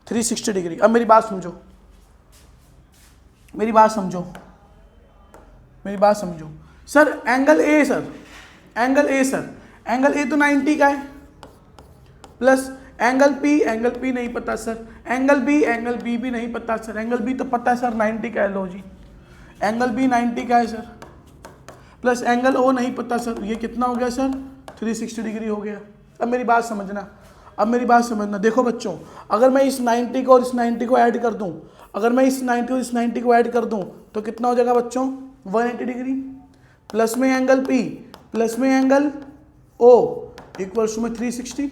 360 डिग्री। अब मेरी बात समझो, मेरी बात समझो, मेरी बात समझो। Sir angle A, sir angle A, sir angle A तो 90 का है, प्लस एंगल पी नहीं पता सर, एंगल बी भी नहीं पता सर, एंगल बी तो पता है सर 90 का है, लो जी एंगल बी 90 का है सर, प्लस एंगल ओ नहीं पता सर, ये कितना हो गया सर 360 डिग्री हो गया। अब मेरी बात समझना, अब मेरी बात समझना, देखो बच्चों, अगर मैं इस 90 को और इस 90 को ऐड कर दूं, अगर मैं इस 90 और इस 90 को ऐड कर दूं तो कितना हो जाएगा बच्चों 180 डिग्री, प्लस में एंगल पी प्लस में एंगल ओ इक्वल्स टू में 360।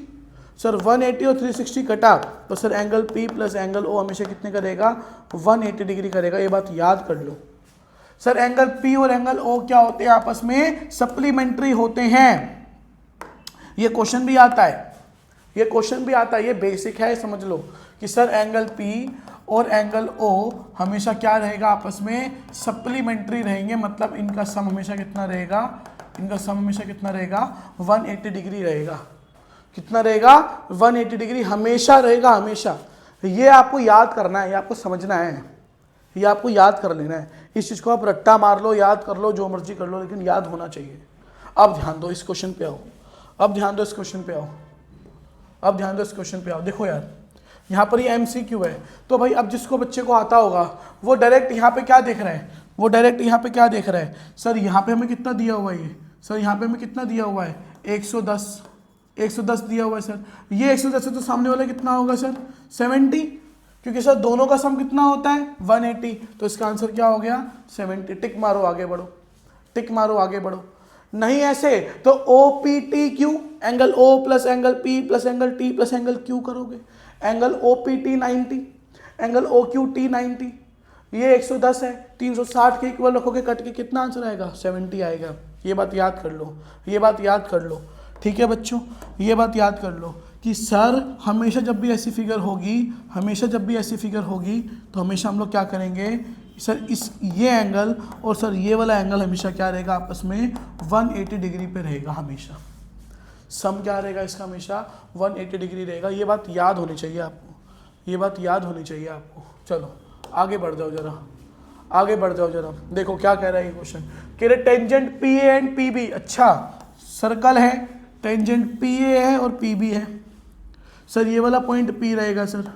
सर 180 और 360 कटा तो sir angle P plus angle O हमेशा कितने करेगा 180 डिग्री करेगा, ये बात याद कर लो। सर एंगल पी और एंगल ओ क्या होते हैं, आपस में सप्लीमेंट्री होते हैं। ये क्वेश्चन भी आता है, ये क्वेश्चन भी आता है, ये बेसिक है, समझ लो कि सर एंगल पी और एंगल ओ हमेशा क्या रहेगा, आपस में सप्लीमेंट्री रहेंगे, मतलब इनका सम हमेशा कितना रहेगा, इनका सम हमेशा कितना रहेगा 180 डिग्री रहेगा। कितना रहेगा 180 डिग्री हमेशा रहेगा, हमेशा। ये आपको याद करना है, ये आपको समझना है, ये आपको याद कर लेना है। इस चीज़ को आप रट्टा मार लो, याद कर लो, जो मर्जी कर लो, लेकिन याद होना चाहिए। अब ध्यान दो इस क्वेश्चन पे आओ, अब ध्यान दो इस क्वेश्चन पे आओ, अब ध्यान दो इस क्वेश्चन पे आओ। देखो यार यहाँ पर ये MCQ है, तो भाई अब जिसको बच्चे को आता होगा वो डायरेक्ट यहाँ पे क्या देख रहा है, वो डायरेक्ट यहाँ पे क्या देख रहा है, सर यहाँ पे हमें कितना दिया हुआ है, ये सर यहाँ पे हमें कितना दिया हुआ है 110 दिया हुआ है सर। ये 110 है तो सामने वाला कितना होगा सर 70, क्योंकि सर दोनों का सम कितना होता है 180, तो इसका आंसर क्या हो गया 70। टिक मारो आगे बढ़ो, टिक मारो आगे बढ़ो। नहीं ऐसे तो OPTQ angle O plus angle P plus angle T plus angle Q करोगे, एंगल OPT 90, एंगल OQT 90, ये 110 है, 360 के इक्वल रखोगे, कट के कितना आंसर आएगा 70 आएगा। ये बात याद कर लो, ये बात याद कर लो, ठीक है बच्चों, ये बात याद कर लो कि सर हमेशा जब भी ऐसी फिगर होगी, हमेशा जब भी ऐसी फिगर होगी तो हमेशा हम लोग क्या करेंगे सर, इस ये एंगल और सर ये वाला एंगल हमेशा क्या रहेगा, आपस में 180 डिग्री पे रहेगा हमेशा। सम क्या रहेगा इसका, हमेशा 180 डिग्री रहेगा। ये बात याद होनी चाहिए आपको, ये बात याद होनी चाहिए आपको। चलो आगे बढ़ जाओ जरा, आगे बढ़ जाओ जरा। देखो क्या कह रहा है ये क्वेश्चन, कह रहे टेंजेंट PA एंड PB। अच्छा सर्कल है, टेंजेंट PA है और PB है। सर ये वाला पॉइंट P रहेगा सर,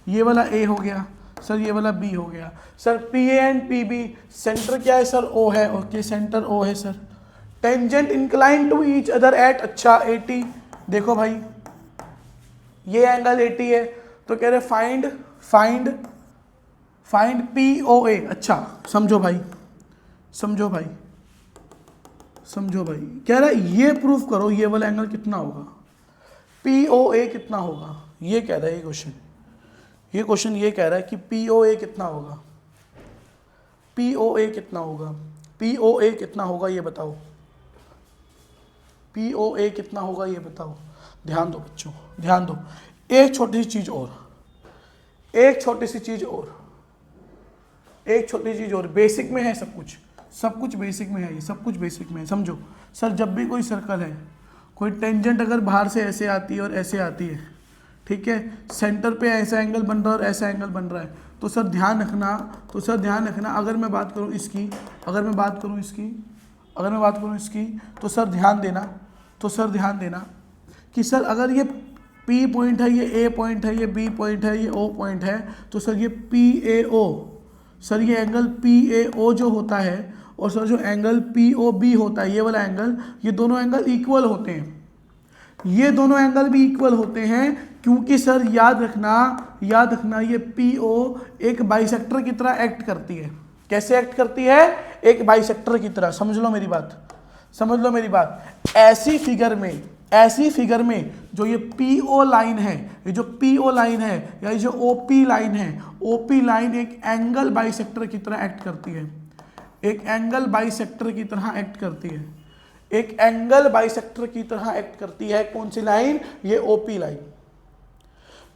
ये वाला A हो गया सर, ये वाला B हो गया sir. PA and PB centre क्या है सर O है, ओके सेंटर O है sir. Tangent incline to each other at, अच्छा 80। देखो भाई ये एंगल 80 है, तो कह रहे फाइंड POA। अच्छा समझो भाई, समझो भाई, समझो भाई, कह रहा है ये प्रूफ करो ये वाला एंगल कितना होगा, POA कितना होगा, ये कह रहा है ये क्वेश्चन। ये क्वेश्चन ये कह रहा है कि POA कितना होगा, POA कितना होगा, POA कितना होगा ये बताओ, POA कितना होगा ये बताओ। ध्यान दो बच्चों, ध्यान दो। एक छोटी सी चीज़ और, एक छोटी सी चीज़ और, एक छोटी चीज़ और, बेसिक में है सब कुछ, सब कुछ बेसिक में है, ये सब कुछ बेसिक में है। समझो सर, जब भी कोई सर्कल है, कोई टेंजेंट अगर बाहर से ऐसे आती है और ऐसे आती है, ठीक है, सेंटर पे ऐसा एंगल बन रहा है और ऐसा एंगल बन रहा है, तो सर ध्यान रखना, तो सर ध्यान रखना, अगर मैं बात करूँ इसकी, अगर मैं बात करूँ इसकी, अगर मैं बात करूँ इसकी, तो सर ध्यान देना, तो सर ध्यान देना कि सर अगर ये P पॉइंट है, ये A पॉइंट है, ये B पॉइंट है, ये O पॉइंट है, तो सर ये PAO, सर ये एंगल PAO जो होता है और सर जो एंगल POB होता है, ये वाला एंगल, ये दोनों एंगल इक्वल होते हैं, ये दोनों एंगल भी इक्वल होते हैं, क्योंकि सर याद रखना, याद रखना, ये PO एक बाइसेक्टर की तरह एक्ट करती है। कैसे एक्ट करती है, एक बाइसेक्टर की तरह। समझ लो मेरी बात, समझ लो मेरी बात। ऐसी फिगर में, ऐसी फिगर में जो ये PO लाइन है, ये जो PO लाइन है या ये जो OP लाइन है, OP लाइन एक एंगल बाइसेक्टर की तरह एक्ट करती है, एक एंगल बाइसेक्टर की तरह एक्ट करती है, एक एंगल बाइसेक्टर की तरह एक्ट करती है। कौन सी लाइन, ये OP line.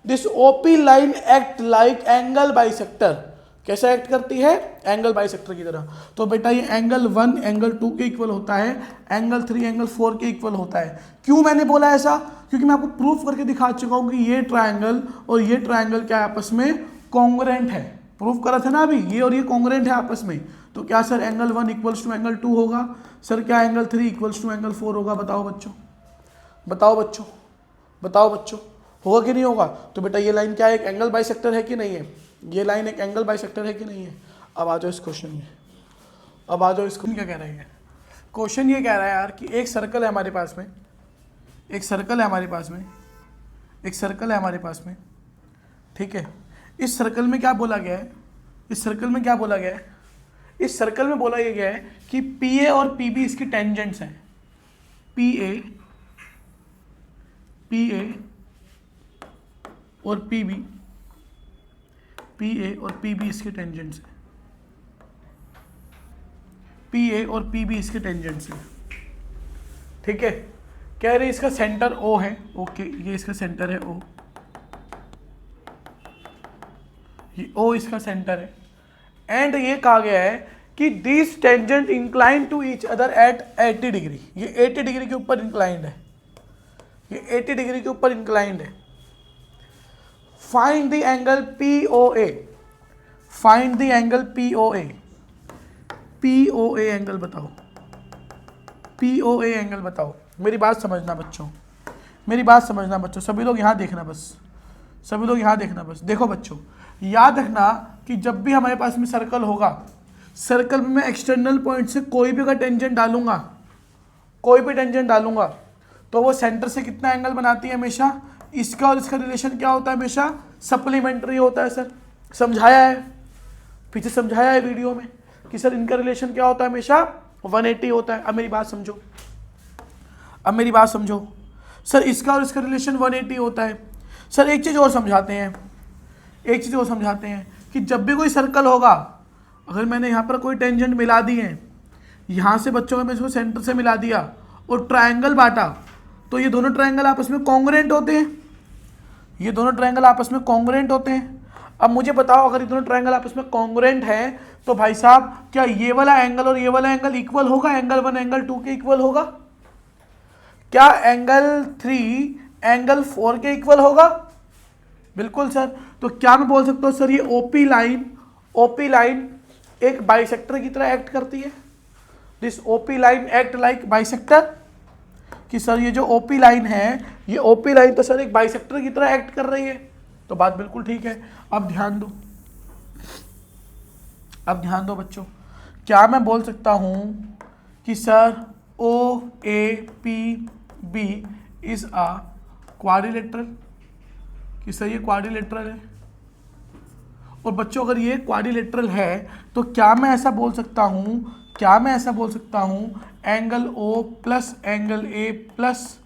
This OP line act like angle bisector. कैसा एक्ट करती है? एंगल बाइसेक्टर की तरह। तो बेटा ये एंगल 1 एंगल 2 के इक्वल होता है, एंगल 3 एंगल 4 के इक्वल होता है। क्यों मैंने बोला ऐसा? क्योंकि मैं आपको प्रूफ करके दिखा चुका हूं कि ये ट्रायंगल और ये ट्रायंगल क्या आपस में कॉन्ग्रुएंट है। प्रूफ करा था ना अभी, ये और ये कॉन्ग्रुएंट है आपस में। तो क्या sir angle 1 equals to angle 2 होगा? सर क्या एंगल 3 इक्वल्स टू एंगल 4 होगा? बताओ बच्चों, बताओ बच्चों, बताओ बच्चों, होगा कि नहीं होगा? तो बेटा ये लाइन क्या है? एक एंगल बाइसेक्टर है कि नहीं है? ये लाइन एक एंगल बाइसेक्टर है कि नहीं है? अब आ जाओ इस क्वेश्चन में, अब आ जाओ इस क्वेश्चन क्या कह रहा है? क्वेश्चन ये कह रहा है यार कि एक सर्कल है हमारे पास में, एक सर्कल है हमारे पास में, एक सर्कल है हमारे पास में, ठीक है। इस सर्कल में क्या बोला गया है? इस सर्कल में क्या बोला गया है? इस सर्कल में बोला ये गया है कि पी ए और पी बी इसकी टेंजेंट्स हैं। पी ए और पी बी, पी ए और पी बी इसके टेंजेंट्स हैं। पी ए और पी बी इसके टेंजेंट्स हैं, ठीक है। कह रहे इसका सेंटर ओ है, ओके, ये इसका सेंटर है ओ, ये ओ इसका सेंटर है। एंड ये कहा गया है कि this tangent incline to each other at 80 degree. ये 80 डिग्री के ऊपर इंक्लाइंड है, ये 80 डिग्री के ऊपर इंक्लाइंड है। Find the angle P O A, find the angle P O A, P O A angle बताओ, पी ओ ए एंगल बताओ। मेरी बात समझना बच्चों, मेरी बात समझना बच्चों, सभी लोग यहाँ देखना बस, सभी लोग यहाँ देखना बस। देखो बच्चों, याद रखना कि जब भी हमारे पास में सर्कल होगा, सर्कल में मैं एक्सटर्नल पॉइंट से कोई भी अगर टेंजेंट डालूंगा, कोई भी टेंजेंट डालूंगा, तो वो सेंटर से कितना एंगल बनाती है? हमेशा इसका और इसका रिलेशन क्या होता है? हमेशा सप्लीमेंट्री होता है। सर समझाया है, पीछे समझाया है वीडियो में कि सर इनका रिलेशन क्या होता है? हमेशा 180 होता है। अब मेरी बात समझो, अब मेरी बात समझो। सर इसका और इसका रिलेशन 180 होता है। सर एक चीज़ और समझाते हैं, एक चीज़ और समझाते हैं कि जब भी कोई सर्कल होगा, अगर मैंने यहाँ पर कोई टेंजेंट मिला दी है, यहाँ से बच्चों का मैं इसको सेंटर से मिला दिया और ट्रायंगल बांटा, तो ये दोनों ट्रायंगल आपस में कॉन्ग्रुएंट होते हैं, ये दोनों ट्रायंगल आपस में कॉन्ग्रुएंट होते हैं। अब मुझे बताओ, अगर ये दोनों ट्रायंगल आपस में कॉन्ग्रुएंट है तो भाई साहब क्या ये वाला एंगल और ये वाला एंगल इक्वल होगा? एंगल 1 एंगल 2 के इक्वल होगा? क्या एंगल 3 एंगल 4 के इक्वल होगा? बिल्कुल सर। तो क्या मैं बोल सकता हूँ सर ये ओपी लाइन, ओपी लाइन एक बाइसेक्टर की तरह एक्ट करती है? This OP line act like bisector, कि सर ये जो ओपी लाइन है, ये ओपी लाइन तो सर एक बाइसेक्टर की तरह एक्ट कर रही है। तो बात बिल्कुल ठीक है। अब ध्यान दो, अब ध्यान दो बच्चों, क्या मैं बोल सकता हूं कि sir O A P B is a quadrilateral, कि सर ये क्वाड्रिलेटरल है? और बच्चों अगर ये क्वाड्रिलेटरल है तो क्या मैं ऐसा बोल सकता हूं, क्या मैं ऐसा बोल सकता हूं angle O plus angle A plus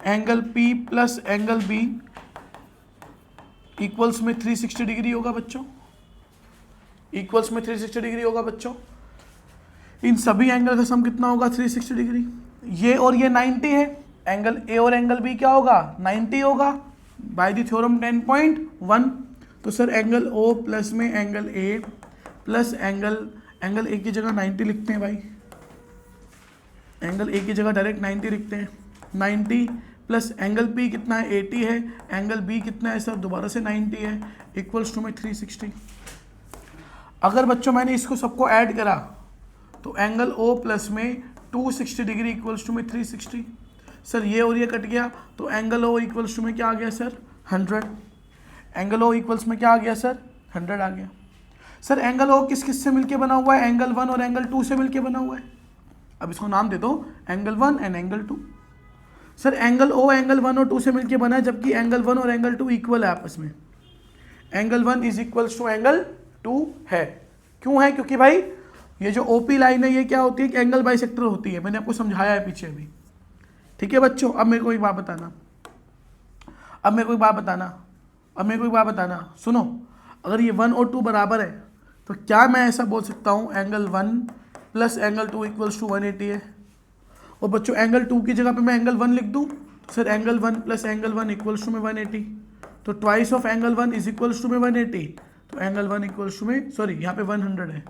angle P plus angle B equals में 360 डिग्री होगा बच्चों? इक्वल्स में 360 डिग्री होगा बच्चों। इन सभी एंगल का सम कितना होगा? 360 डिग्री। ये और ये 90 है, एंगल ए और एंगल बी क्या होगा? 90 होगा बाय द थ्योरम 10.1। तो सर एंगल ओ प्लस में एंगल ए प्लस एंगल ए की जगह 90 लिखते हैं भाई, एंगल ए की जगह डायरेक्ट 90 लिखते हैं। 90 प्लस एंगल पी कितना है? 80 है। एंगल बी कितना है सर? दोबारा से 90 है, इक्वल्स टू में 360। अगर बच्चों मैंने इसको सबको ऐड करा तो एंगल ओ प्लस में 260 डिग्री इक्वल्स टू में 360। सर ये और ये कट गया तो एंगल ओ इक्वल्स टू में क्या आ गया सर? 100। एंगल ओ इक्वल्स में क्या आ गया सर? 100 आ गया। सर एंगल ओ किस किस से मिलके बना हुआ है? एंगल 1 और एंगल 2 से मिलके बना हुआ है। अब इसको नाम दे दो angle 1 and angle 2। Sir angle O angle 1 और 2 से मिलके बना है, जबकि एंगल 1 और एंगल 2 इक्वल है आपस में। Angle 1 is equals to angle 2 है। क्यों है? क्योंकि भाई ये जो ओपी लाइन है ये क्या होती है? एंगल बाइसेक्टर होती है। मैंने आपको समझाया है पीछे अभी, ठीक है बच्चों। अब मेरे को एक बात बताना, अब मेरे को एक बात बताना, अब मेरे को एक बात बताना, सुनो। अगर ये 1 और 2 बराबर है तो क्या मैं ऐसा बोल सकता हूँ angle 1 plus angle 2 equals to 180 है? और बच्चों एंगल 2 की जगह पे मैं एंगल 1 लिख दूँ तो sir angle 1 plus angle 1 equals to में 180। तो twice of angle 1 is equals to में 180। तो एंगल 1 इक्वल्स टू में, सॉरी यहाँ पे 100 है,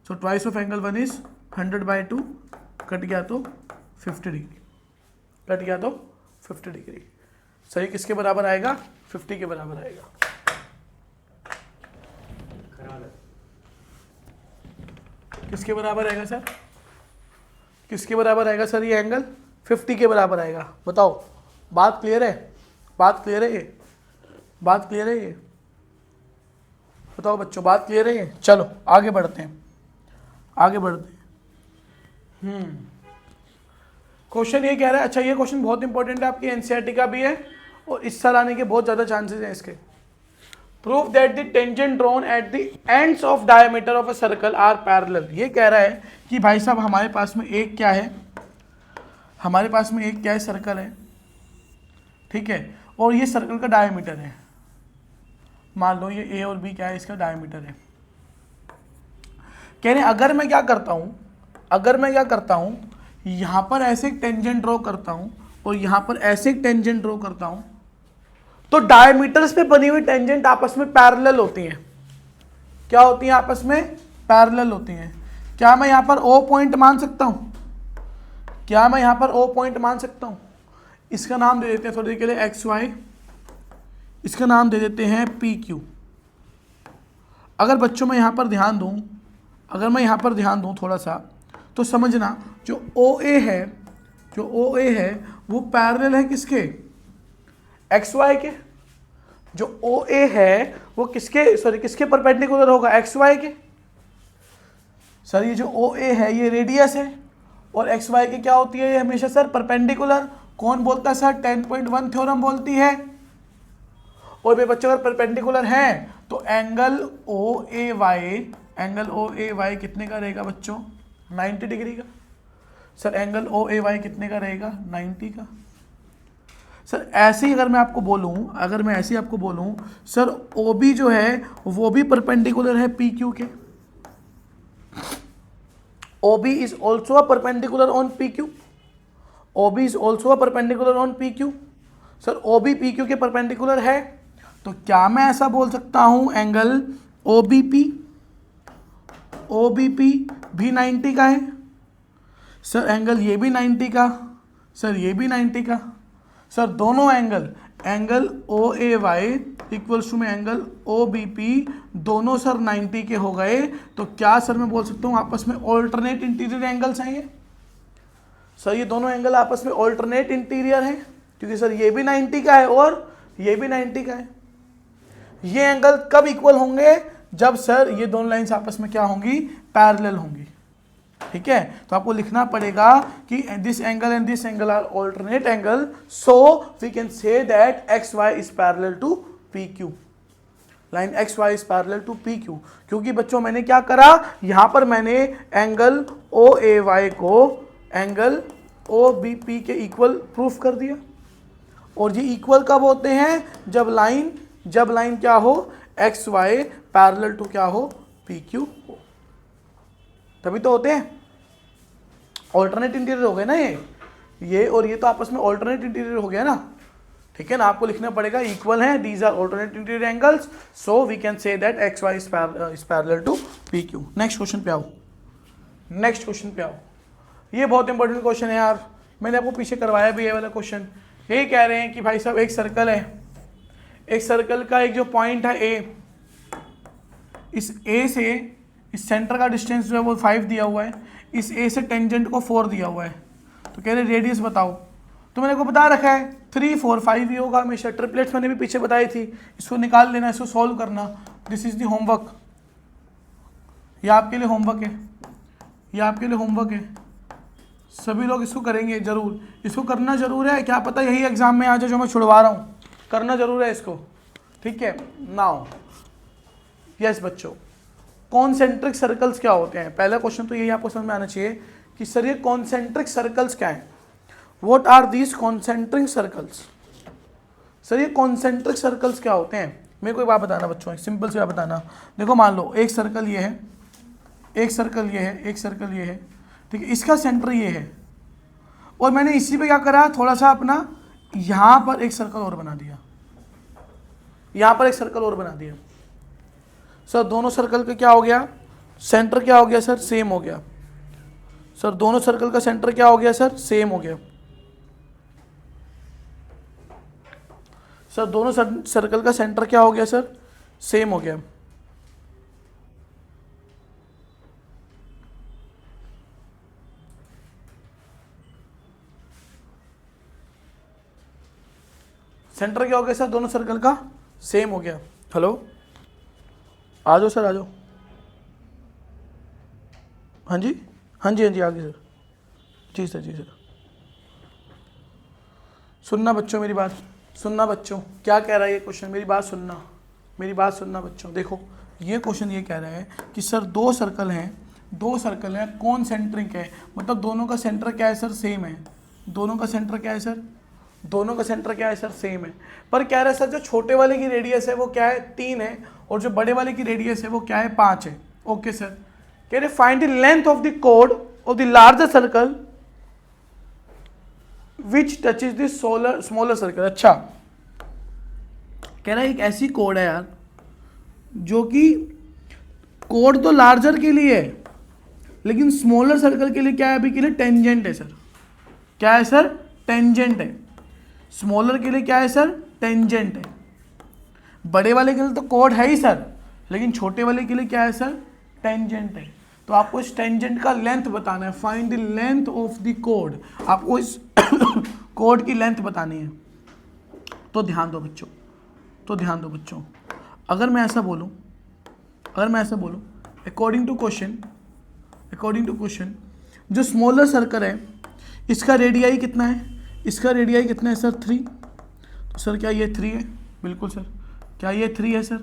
so twice of angle 1 is 100/2, cut गया तो 50 डिग्री, कट गया तो 50 डिग्री। सही किसके बराबर आएगा? 50 के बराबर आएगा। किसके बराबर आएगा सर? किसके बराबर आएगा सर? ये एंगल 50 के बराबर आएगा। बताओ, बात क्लियर है? बात क्लियर है? ये बात क्लियर है? ये बताओ बच्चों, बात क्लियर है? ये चलो आगे बढ़ते हैं, आगे बढ़ते हैं। क्वेश्चन ये कह रहा है, अच्छा ये क्वेश्चन बहुत इंपॉर्टेंट है, आपकी एनसीईआरटी का भी है और इस साल आने के बहुत ज़्यादा चांसेस हैं इसके। Prove that the tangent drawn at the ends of diameter of a circle are parallel. ये कह रहा है कि भाई साहब हमारे पास में एक क्या है, हमारे पास में एक क्या है, सर्कल है, ठीक है, और ये सर्कल का डायमीटर है, मान लो ये ए और बी क्या है, इसका डायमीटर है। कह रहे हैं अगर मैं क्या करता हूं, अगर मैं क्या करता हूं, यहां पर ऐसे एक टेंजेंट ड्रॉ करता हूं और यहां पर ऐसे एक टेंजेंट ड्रॉ करता हूं, तो डायमीटर्स पे बनी हुई टेंजेंट आपस में पैरेलल होती हैं। क्या होती हैं? आपस में पैरेलल होती हैं। क्या मैं यहां पर ओ पॉइंट मान सकता हूं? क्या मैं यहां पर ओ पॉइंट मान सकता हूं? इसका नाम दे देते हैं थोड़ी देर के लिए एक्स वाई, इसका नाम दे देते हैं पी क्यू। अगर बच्चों मैं यहां पर ध्यान दूं, अगर मैं यहां पर ध्यान दूं थोड़ा सा, तो समझना जो ओ ए है, जो ओ ए है वो पैरेलल है किसके? एक्स वाई के। जो ओ ए है वो किसके, सॉरी किसके परपेंडिकुलर होगा? एक्स वाई के। सर ये जो ओ ए है ये रेडियस है और एक्स वाई की क्या होती है? ये हमेशा सर परपेंडिकुलर। कौन बोलता है सर? 10.1 थ्योरम बोलती है। और वे बच्चों अगर परपेंडिकुलर हैं तो angle O A Y, angle O A Y कितने का रहेगा बच्चों? 90 डिग्री का। Sir angle O A Y कितने का रहेगा? 90 का। सर ऐसे ही अगर मैं आपको बोलूं, अगर मैं ऐसे ही आपको बोलूं सर ओ बी जो है वो भी परपेंडिकुलर है पी क्यू के, O B is also a perpendicular on P Q, O B is also a perpendicular on P Q. Sir O B P Q के परपेंडिकुलर है, तो क्या मैं ऐसा बोल सकता हूं angle O B P, O B P भी 90 का है? सर एंगल ये भी 90 का, सर ये भी 90 का। सर दोनों angle, angle O A Y equals to में एंगल ओ बी पी, दोनों सर 90 के हो गए, तो क्या सर मैं बोल सकता हूँ आपस में ऑल्टरनेट इंटीरियर एंगल्स हैं ये? सर ये दोनों एंगल आपस में ऑल्टरनेट इंटीरियर हैं, क्योंकि सर ये भी 90 का है और ये भी 90 का है। ये एंगल कब इक्वल होंगे? जब सर ये दोनों लाइंस आपस में क्या होंगी? पैरेलल होंगी। ठीक है, तो आपको लिखना पड़ेगा कि this angle and this angle are alternate angle, so we can say that X Y is parallel to P Q. Line X Y is parallel to P Q, क्योंकि बच्चों मैंने क्या करा, यहां पर मैंने एंगल ओ ए वाई को angle O B P के इक्वल प्रूफ कर दिया। और ये इक्वल कब होते हैं? जब लाइन क्या हो? एक्स वाई पैरेलल टू क्या हो? पी क्यू हो, तभी तो होते हैं। ऑल्टरनेट इंटीरियर हो गए ना ये और ये तो आपस में ऑल्टरनेट इंटीरियर हो गया ना। ठीक है ना, आपको लिखना पड़ेगा इक्वल हैं, these are alternate interior angles, so we can say that X Y is parallel to P Q. Next question पे आओ, नेक्स्ट क्वेश्चन पे आओ। ये बहुत इंपॉर्टेंट क्वेश्चन है यार, मैंने आपको पीछे करवाया भी ये वाला क्वेश्चन। ये कह रहे हैं कि भाई साहब एक सर्कल है, एक सर्कल का एक जो पॉइंट है ए, इस ए से इस सेंटर का डिस्टेंस जो है वो 5 दिया हुआ है, इस ए से टेंजेंट को 4 दिया हुआ है, तो कह रहे रेडियस बताओ। तो मैंने को बता रखा है 3 4 5 ही होगा हमेशा। ट्रिपलेट्स मैंने भी पीछे बताई थी, इसको निकाल लेना, इसको सॉल्व करना। दिस इज द होमवर्क, ये आपके लिए होमवर्क है, ये आपके लिए होमवर्क है। सभी लोग इसको करेंगे जरूर, इसको करना जरूर है, क्या पता यही एग्जाम में आ जाए जो मैं छुड़वा रहा हूँ, करना जरूर है इसको। ठीक है, नाउ यस बच्चों, कॉन्सेंट्रिक सर्कल्स क्या होते हैं? पहला क्वेश्चन तो यही आपको समझ में आना चाहिए कि सर ये कॉन्सेंट्रिक सर्कल्स क्या हैं? What are these concentric circles? Sir ये कॉन्सेंट्रिक सर्कल्स क्या होते हैं? मेरे को एक बात बताना बच्चों, एक सिंपल सी बात बताना। देखो मान लो एक सर्कल ये है, एक सर्कल ये है, एक सर्कल ये है, ठीक है, इसका सेंटर ये है, और मैंने इसी पे क्या करा, थोड़ा सा अपना यहाँ पर एक सर्कल और बना दिया, यहाँ पर एक सर्कल और बना दिया। सर दोनों सर्कल का क्या हो गया, सेंटर क्या हो गया सर, सेम हो गया। सर दोनों सर्कल का सेंटर क्या हो गया सर, सेम हो गया। सर दोनों सर्कल का सेंटर क्या हो गया सर, सेम हो गया। सेंटर क्या हो गया सर, दोनों सर्कल का सेम हो गया। हेलो, आ जाओ सर, आ जाओ। हाँ जी, हाँ जी, हाँ जी, आगे सर। जी सर, जी सर। सुनना बच्चों मेरी बात, सुनना बच्चों, क्या कह रहा है ये क्वेश्चन, मेरी बात सुनना, मेरी बात सुनना बच्चों। देखो ये क्वेश्चन ये कह रहा है कि सर दो सर्कल हैं, दो सर्कल हैं, कौन सेंट्रिक है, मतलब दोनों का सेंटर क्या है सर, सेम है। दोनों का सेंटर क्या है सर, दोनों का सेंटर क्या है सर, सेम है। पर कह रहा है सर जो छोटे वाले की रेडियस है वो क्या है, 3 है, और जो बड़े वाले की रेडियस है वो क्या है, 5 है। ओके सर, कह रहे find the length of the code of the larger circle which touches the smaller circle. अच्छा, कह रहा है एक ऐसी कोड है यार जो कि कोड तो लार्जर के लिए है लेकिन स्मॉलर सर्कल के लिए क्या है, अभी के लिए टेंजेंट है सर। क्या है सर, टेंजेंट है। स्मॉलर के लिए क्या है सर, टेंजेंट है। बड़े वाले के लिए तो कोड है ही सर, लेकिन छोटे वाले के लिए क्या है सर, टेंजेंट है। तो आपको इस टेंजेंट का लेंथ बताना है, find the length of the code, आपको इस कोड की लेंथ बतानी है। तो ध्यान दो बच्चों, तो ध्यान दो बच्चों, अगर मैं ऐसा बोलूं, अगर मैं ऐसा बोलूं, अकॉर्डिंग टू क्वेश्चन जो स्मॉलर सर्कल है इसका रेडियाई कितना है, इसका रेडियाई कितना है सर, 3। तो सर क्या ये 3 है, बिल्कुल सर। क्या ये 3 है सर,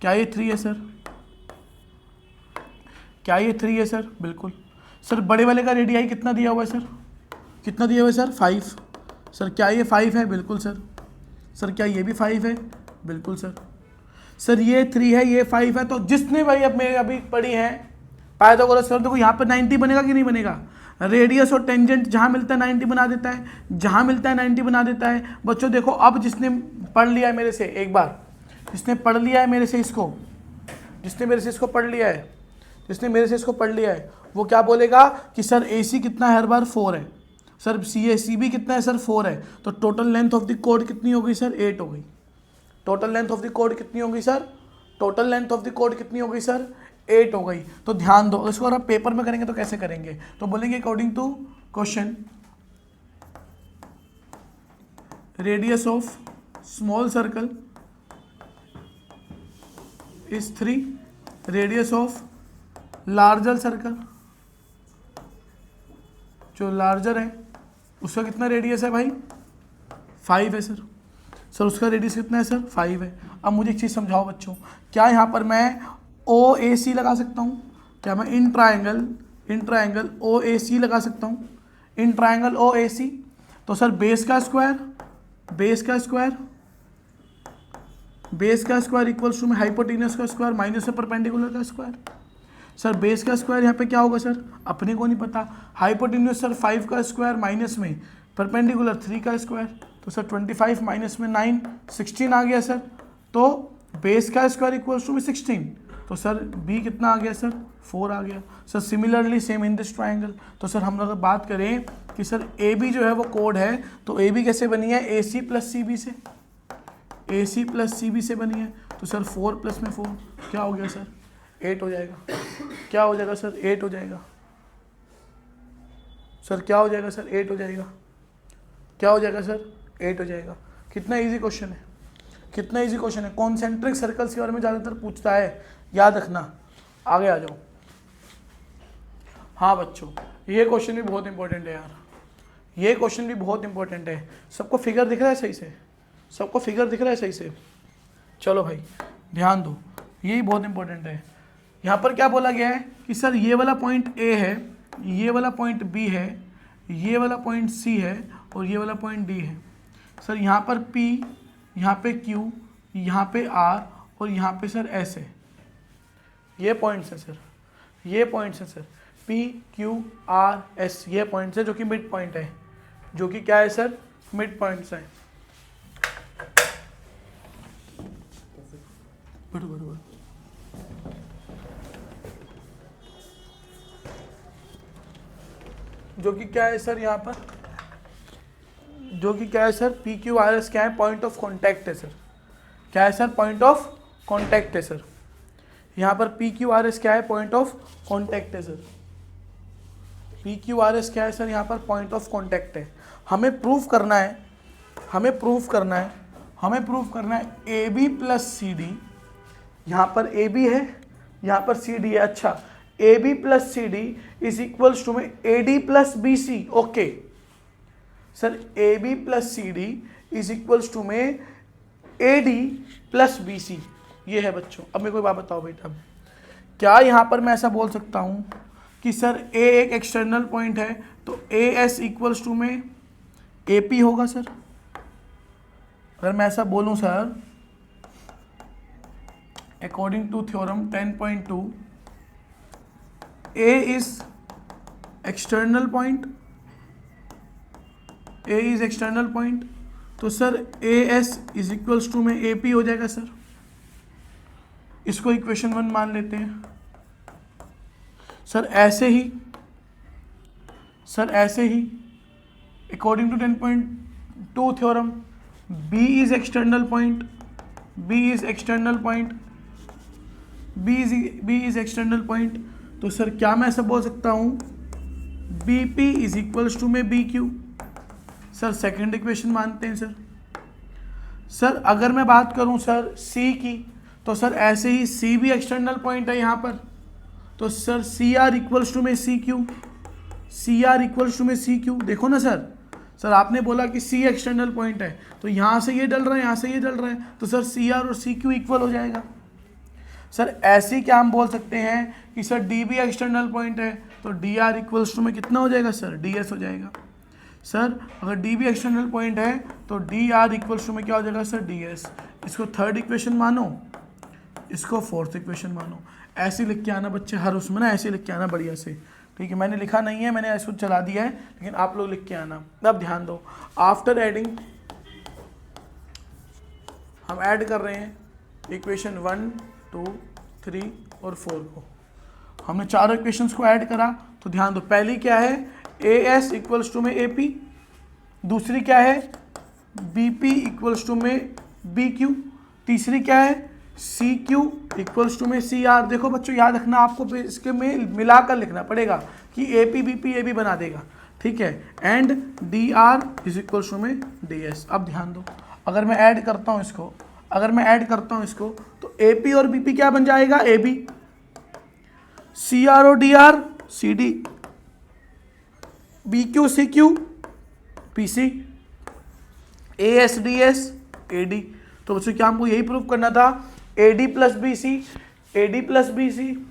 क्या ये 3 है सर, क्या ये 3 है सर, बिल्कुल सर। बड़े वाले का रेडियाई कितना दिया हुआ है सर, कितना दिया हुआ है सर, 5। सर क्या ये 5 है, बिल्कुल सर। सर क्या ये भी 5 है, बिल्कुल सर। सर ये 3 है, ये 5 है, तो जिसने भाई अब मेरे अभी पढ़ी है पाइथागोरस थ्योरम, देखो यहाँ पर 90 बनेगा कि नहीं बनेगा, रेडियस और टेंजेंट जहाँ मिलता है 90 बना देता है, जहाँ मिलता है 90 बना देता है। बच्चों देखो, अब जिसने पढ़ लिया है मेरे से, एक बार जिसने पढ़ लिया है मेरे से इसको, जिसने मेरे से इसको पढ़ लिया है, जिसने मेरे से इसको पढ़ लिया है, वो क्या बोलेगा कि सर AC कितना है, हर बार 4 है। सर CB कितना है सर, 4 है। तो total length of the code कितनी हो गई सर, 8 हो गई। Total length of the code कितनी हो गई sir, total length of the code कितनी हो गई सर, 8 हो गई। तो ध्यान दो, इसको अगर आप पेपर में करेंगे तो कैसे करेंगे, तो बोलेंगे according to question radius of small circle is 3, radius of larger circle, जो लार्जर है उसका कितना रेडियस है भाई, 5 है सर। सर उसका रेडियस कितना है सर, 5 है। अब मुझे एक चीज़ समझाओ बच्चों, क्या यहाँ पर मैं OAC लगा सकता हूँ, क्या मैं इन ट्रायंगल OAC लगा सकता हूँ, इन ट्रायंगल OAC। तो सर बेस का स्क्वायर इक्वल्स टू में हाइपोटेन्यूस का स्क्वायर माइनस में परपेंडिकुलर का स्क्वायर। सर बेस का स्क्वायर यहाँ पे क्या होगा सर, अपने को नहीं पता। हाइपोटेन्यूस सर 5 का स्क्वायर माइनस में परपेंडिकुलर 3 का स्क्वायर, तो सर 25 माइनस में 9, 16 आ गया सर। तो बेस का स्क्वायर इक्वल्स टू में 16, तो सर B कितना आ गया सर, 4 आ गया sir. Similarly same in this triangle. तो सर हम अगर बात करें कि सर AB जो है वो कोड है, तो AB कैसे बनी है, AC प्लस CB से, AC प्लस CB से बनी है। तो सर 4 प्लस में 4 क्या हो गया सर, 8 हो जाएगा। क्या हो जाएगा सर, 8 हो जाएगा। सर क्या हो जाएगा सर, 8 हो जाएगा। क्या हो जाएगा सर, 8 हो जाएगा। कितना इजी क्वेश्चन है, कितना इजी क्वेश्चन है। कॉन्सेंट्रिक सर्कल्स के बारे में ज़्यादातर पूछता है, याद रखना। आगे आ जाओ। हाँ बच्चों, ये क्वेश्चन भी बहुत इंपॉर्टेंट है यार, ये क्वेश्चन भी बहुत इंपॉर्टेंट है। सबको फिगर दिख रहा है सही से, सबको फिगर दिख रहा है सही से। चलो भाई ध्यान दो, यही बहुत इंपॉर्टेंट है। यहाँ पर क्या बोला गया है कि सर ये वाला पॉइंट A है, ये वाला पॉइंट B है, ये वाला पॉइंट C है और ये वाला पॉइंट D है। सर यहाँ पर P, यहाँ पे Q, यहाँ पे R और यहाँ पे सर S है। ये पॉइंट्स है सर, ये पॉइंट्स है sir, P Q R S, ये पॉइंट्स है जो कि मिड पॉइंट है, जो कि क्या है सर, मिड पॉइंट्स है। बैठो बैठो बैठो। जो कि क्या है सर यहाँ पर, जो कि क्या है sir, P Q R S क्या है, पॉइंट ऑफ कॉन्टैक्ट है सर। क्या है सर, पॉइंट ऑफ कॉन्टैक्ट है सर। यहाँ पर पी क्यू आर एस क्या है, पॉइंट ऑफ कॉन्टैक्ट है sir. P Q R S क्या है सर, यहाँ पर पॉइंट ऑफ कॉन्टैक्ट है। हमें प्रूफ करना है, हमें प्रूफ करना है, हमें प्रूफ करना है A B plus C D. यहाँ पर ए बी है, यहाँ पर सी डी है। अच्छा, A B plus C D is equals to में A D plus B C. Okay sir, A B plus C D is equals to में A D plus B C. ये है बच्चों। अब मेरे को बात बताओ बेटा, क्या यहाँ पर मैं ऐसा बोल सकता हूँ कि सर ए एक एक्सटर्नल पॉइंट है तो ए एस इक्वल्स टू में ए पी होगा सर? अगर मैं ऐसा बोलूँ sir, according to theorem 10.2 A is external point, A is external point, तो sir A S is equals to में ए पी हो जाएगा सर। इसको इक्वेशन 1 मान लेते हैं सर। ऐसे ही सर, ऐसे ही according to 10.2 theorem B is external point, B is external point, B is external point, तो सर क्या मैं ऐसा बोल सकता हूँ B P is equals to में B Q. Sir second equation मानते हैं सर। सर अगर मैं बात करूँ सर सी की, तो सर ऐसे ही सी भी एक्सटर्नल पॉइंट है यहाँ पर, तो sir C R equals to में C Q, C R equals to में सी क्यू। देखो ना सर, सर आपने बोला कि सी एक्सटर्नल पॉइंट है, तो यहाँ से ये डल रहा है, यहाँ से ये डल रहा है, तो सर सी आर और सी क्यू इक्वल हो जाएगा। सर ऐसे क्या हम बोल सकते हैं कि sir D B external point है, तो डी आर इक्वल्स टू में कितना हो जाएगा सर, डी एस हो जाएगा। सर अगर डी बी एक्सटर्नल पॉइंट है तो डी आर इक्वल्स टू में क्या हो जाएगा सर, डी एस। इसको थर्ड इक्वेशन मानो, इसको फोर्थ इक्वेशन मानो। ऐसे लिख के आना बच्चे, हर उसमें ना ऐसे लिख के आना बढ़िया से, ठीक है। मैंने लिखा नहीं है, मैंने ऐसे चला दिया है, लेकिन आप लोग लिख के आना। अब ध्यान दो, आफ्टर एडिंग हम ऐड कर रहे हैं इक्वेशन 1, 2, 3 और 4 को। हमने चारों इक्वेशंस को ऐड करा, तो ध्यान दो, पहली क्या है, ए एस इक्वल्स टू में ए पी, दूसरी क्या है, बी पी इक्वल्स टू में बी क्यू, तीसरी क्या है, सी क्यू इक्वल्स टू में सी आर। देखो बच्चों याद रखना, आपको इसके में मिलाकर लिखना पड़ेगा कि A P B P A B बना देगा, ठीक है। And D R is equals to में डी एस। अब ध्यान दो, अगर मैं ऐड करता हूँ इसको, अगर मैं ऐड करता हूँ इसको, तो ए पी और बी पी क्या बन जाएगा, ए बी, सी आर और D R C D, B Q C Q P C, A S D S A D. तो बच्चों क्या हमको यही प्रूव करना था, A D plus B C, A D plus B C,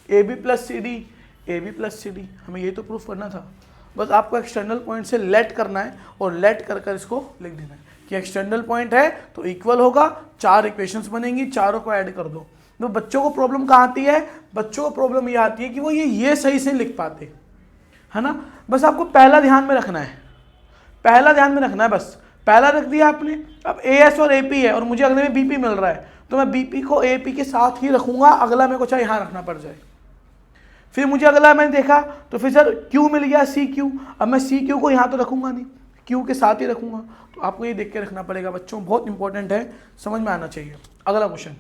A B plus C D, A B plus C D, हमें यही तो प्रूफ करना था। बस आपको एक्सटर्नल पॉइंट से लेट करना है और लेट कर कर इसको लिख देना है कि एक्सटर्नल पॉइंट है तो इक्वल होगा, 4 इक्वेशंस बनेंगी, चारों को ऐड कर दो। तो बच्चों को प्रॉब्लम कहाँ आती है, बच्चों को प्रॉब्लम ये आती है कि वो ये सही से लिख पाते, है ना। बस आपको पहला ध्यान में रखना है, पहला ध्यान में रखना है, बस पहला रख दिया आपने। अब ए एस और ए पी है और मुझे अगले में बी पी मिल रहा है, तो मैं बी पी को ए पी के साथ ही रखूंगा, अगला मेरे को चाहे यहाँ रखना पड़ जाए। फिर मुझे अगला मैंने देखा तो फिर सर क्यू मिल गया, सी क्यू, अब मैं सी क्यू को यहाँ तो रखूंगा नहीं, क्यू के साथ ही रखूंगा। तो आपको ये देख के रखना पड़ेगा बच्चों, बहुत इंपॉर्टेंट है, समझ में आना चाहिए। अगला क्वेश्चन,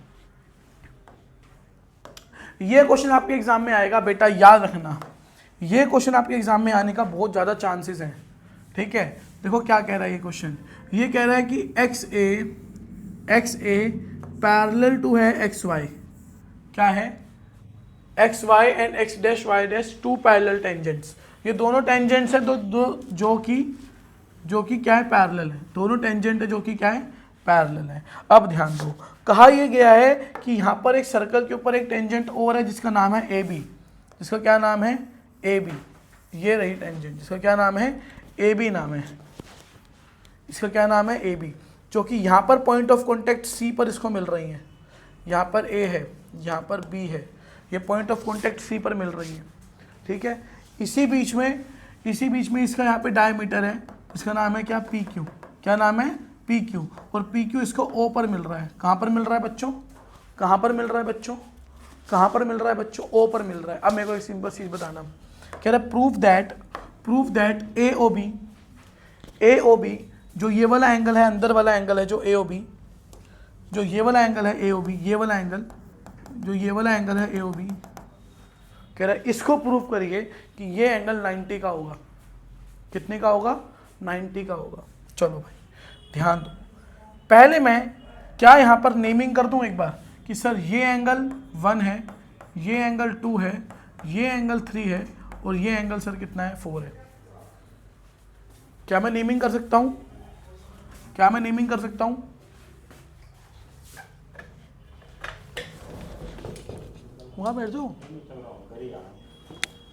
ये क्वेश्चन आपके एग्जाम में आएगा बेटा, याद रखना, ये क्वेश्चन आपके एग्जाम में आने का बहुत ज़्यादा चांसेस हैं, ठीक है। देखो क्या कह रहा है ये क्वेश्चन, ये कह रहा है कि एक्स ए पैरेलल टू है एक्स वाई, क्या है, X Y and X dash Y dash, 2 parallel tangents. ये दोनों टेंजेंट्स है जो कि क्या है, पैरेलल है, दोनों टेंजेंट है जो कि क्या है, पैरेलल है। अब ध्यान दो, कहा यह गया है कि यहाँ पर एक सर्कल के ऊपर एक टेंजेंट और है जिसका नाम है ए बी, जिसका क्या नाम है, ए बी। ये रही टेंजेंट, जिसका क्या नाम है, ए बी नाम है, इसका क्या नाम है, ए बी, जो कि यहाँ पर पॉइंट ऑफ कॉन्टैक्ट सी पर इसको मिल रही है। यहाँ पर ए है, यहाँ पर बी है, ये पॉइंट ऑफ कॉन्टैक्ट सी पर मिल रही है, ठीक है। इसी बीच में इसका यहाँ पे डायमीटर है, इसका नाम है क्या, पी क्यू, क्या नाम है, पी क्यू, और पी क्यू इसको ओ पर मिल रहा है। कहाँ पर मिल रहा है बच्चों, कहाँ पर मिल रहा है बच्चों, कहाँ पर मिल रहा है बच्चों, ओ पर मिल रहा है। अब मेरे को एक सिंपल चीज़ बताना, कह रहा है prove that A O B जो ये वाला एंगल है, अंदर वाला एंगल है जो ए ओ बी, जो ये वाला एंगल है ए ओ बी, ये वाला एंगल जो ये वाला एंगल है ए ओ बी, कह रहा है इसको प्रूव करिए कि ये एंगल 90 का होगा। कितने का होगा? 90 का होगा। चलो भाई ध्यान दो, पहले मैं क्या यहाँ पर नेमिंग कर दूँ एक बार कि सर ये एंगल 1 है, ये एंगल 2 है, ये एंगल 3 है और ये एंगल सर कितना है? 4 है। क्या मैं नेमिंग कर सकता हूँ? क्या मैं नेमिंग कर सकता हूँ? वहाँ बैठ जाओ,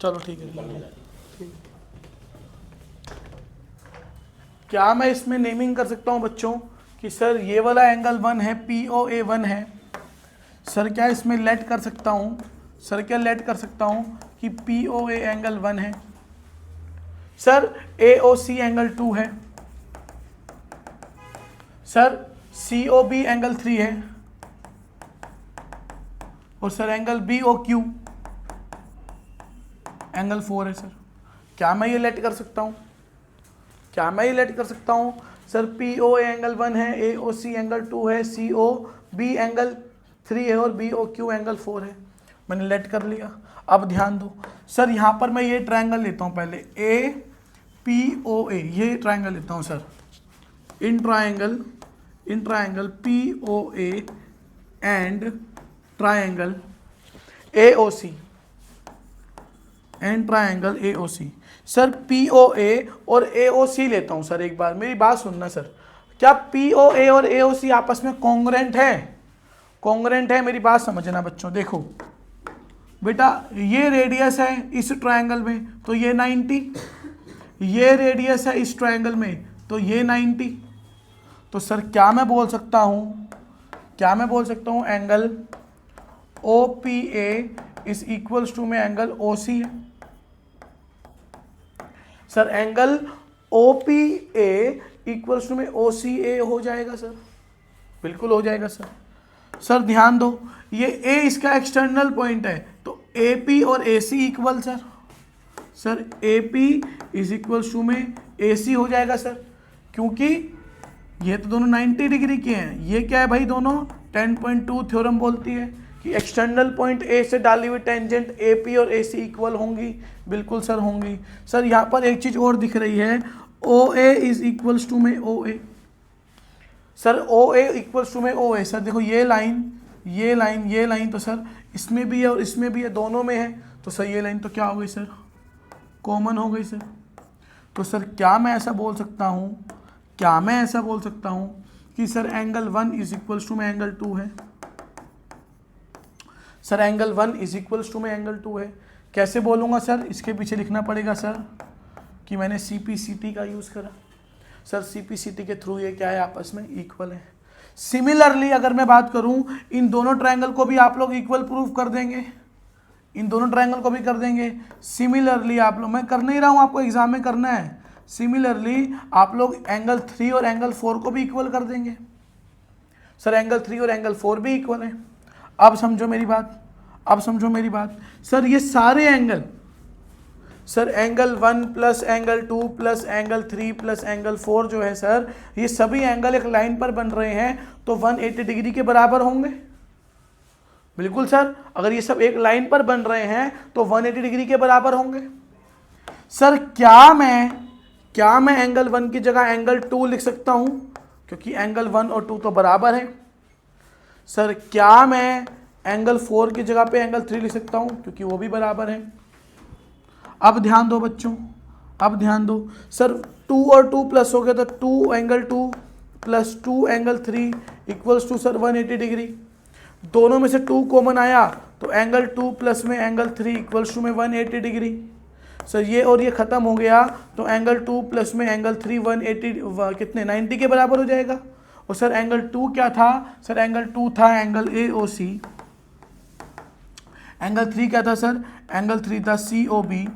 चलो ठीक है। क्या मैं इसमें नेमिंग कर सकता हूँ बच्चों कि सर ये वाला एंगल 1 है, POA 1 है। सर क्या इसमें लेट कर सकता हूँ? सर क्या लेट कर सकता हूँ कि POA एंगल 1 है। सर AOC एंगल 2 है। सर COB एंगल 3 है और सर एंगल BOQ एंगल 4 है। सर क्या मैं ये लेट कर सकता हूँ? क्या मैं ये लेट कर सकता हूँ? सर POA एंगल 1 है, AOC एंगल 2 है, COB एंगल 3 है और BOQ एंगल 4 है। मैंने लेट कर लिया। अब ध्यान दो सर, यहाँ पर मैं ये ट्रायंगल लेता हूँ पहले, APOA, ये ट्रायंगल लेता हूँ sir. In triangle POA and triangle AOC and triangle AOC। Sir POA और AOC लेता हूं सर। एक बार मेरी बात सुनना सर, क्या POA और AOC आपस में कॉन्ग्रुएंट है? कॉन्ग्रुएंट है, मेरी बात समझना बच्चों। देखो बेटा, ये रेडियस है इस ट्रायंगल में तो ये 90, ये रेडियस है इस ट्रायंगल में तो ये 90। तो सर क्या मैं बोल सकता हूँ? क्या मैं बोल सकता हूँ? Angle OPA is equals to में एंगल OC है। Sir angle OPA equals to में OCA हो जाएगा सर, बिल्कुल हो जाएगा सर। सर ध्यान दो, ये A इसका एक्सटर्नल पॉइंट है तो AP और AC equal sir. Sir AP is equals to में AC हो जाएगा सर, क्योंकि ये तो दोनों 90 डिग्री के हैं। ये क्या है भाई? दोनों 10.2 थ्योरम बोलती है कि एक्सटर्नल पॉइंट A से डाली हुई टेंजेंट AP और AC इक्वल होंगी। बिल्कुल सर होंगी। सर यहाँ पर एक चीज़ और दिख रही है, OA इज इक्वल्स टू में OA। Sir OA equals to में OA। सर देखो ये लाइन, ये लाइन, ये लाइन तो सर इसमें भी है और इसमें भी है, दोनों में है। तो सर ये लाइन तो क्या हो गई सर? कॉमन हो गई सर। तो सर क्या मैं ऐसा बोल सकता हूँ? क्या मैं ऐसा बोल सकता हूँ कि sir angle 1 is equals to में एंगल 2 है? Sir angle 1 is equals to में एंगल 2 है। कैसे बोलूँगा सर? इसके पीछे लिखना पड़ेगा सर कि मैंने CPCT का यूज़ करा। सर CPCT के थ्रू ये क्या है? आपस में इक्वल है। सिमिलरली अगर मैं बात करूं, इन दोनों ट्रायंगल को भी आप लोग इक्वल प्रूव कर देंगे, इन दोनों ट्रायंगल को भी कर देंगे। सिमिलरली आप लोग, मैं कर नहीं रहा हूं, आपको एग्जाम में करना है। सिमिलरली आप लोग एंगल 3 और एंगल 4 को भी इक्वल कर देंगे। सर एंगल 3 और एंगल 4 भी इक्वल है। अब समझो मेरी बात, अब समझो मेरी बात। सर ये सारे angle, sir angle 1 plus angle 2 plus angle 3 plus angle 4 जो है सर, ये सभी एंगल एक लाइन पर बन रहे हैं तो 180 डिग्री के बराबर होंगे। बिल्कुल सर, अगर ये सब एक लाइन पर बन रहे हैं तो 180 डिग्री के बराबर होंगे। सर क्या मैं एंगल 1 की जगह एंगल 2 लिख सकता हूं? क्योंकि एंगल 1 और 2 तो बराबर है। सर क्या मैं एंगल 4 की जगह पे एंगल 3 लिख सकता हूं? क्योंकि वो भी बराबर है। अब ध्यान दो बच्चों, अब ध्यान दो। सर 2 और 2 प्लस हो गया तो 2 angle 2 plus 2 angle 3 equals to sir 180 degree. दोनों में से 2 कॉमन आया तो एंगल 2 प्लस में एंगल 3 इक्वल्स टू में 180 डिग्री। सर ये और ये ख़त्म हो गया तो एंगल 2 प्लस में एंगल 3 180 कितने 90 के बराबर हो जाएगा। और सर एंगल 2 क्या था? सर एंगल 2 था एंगल AOC। एंगल 3 क्या था सर? एंगल 3 था COB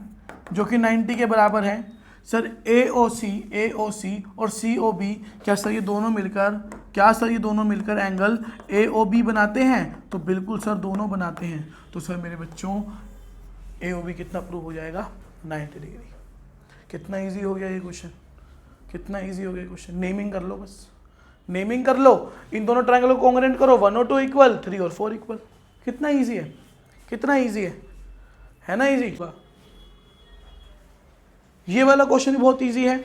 जो कि 90 के बराबर है। सर AOC और COB क्या सर ये दोनों मिलकर एंगल AOB बनाते हैं? तो बिल्कुल सर दोनों बनाते हैं। तो सर मेरे बच्चों AOB कितना प्रूव हो जाएगा? 90 डिग्री। कितना इजी हो गया ये क्वेश्चन, कितना इजी हो गया क्वेश्चन। नेमिंग कर लो, बस नेमिंग कर लो, इन दोनों ट्रायंगल को कॉन्ग्रुएंट करो, 1 और 2 इक्वल, 3 और 4 इक्वल। कितना इजी है, कितना इजी है ना इजी। ये वाला क्वेश्चन भी बहुत इजी है,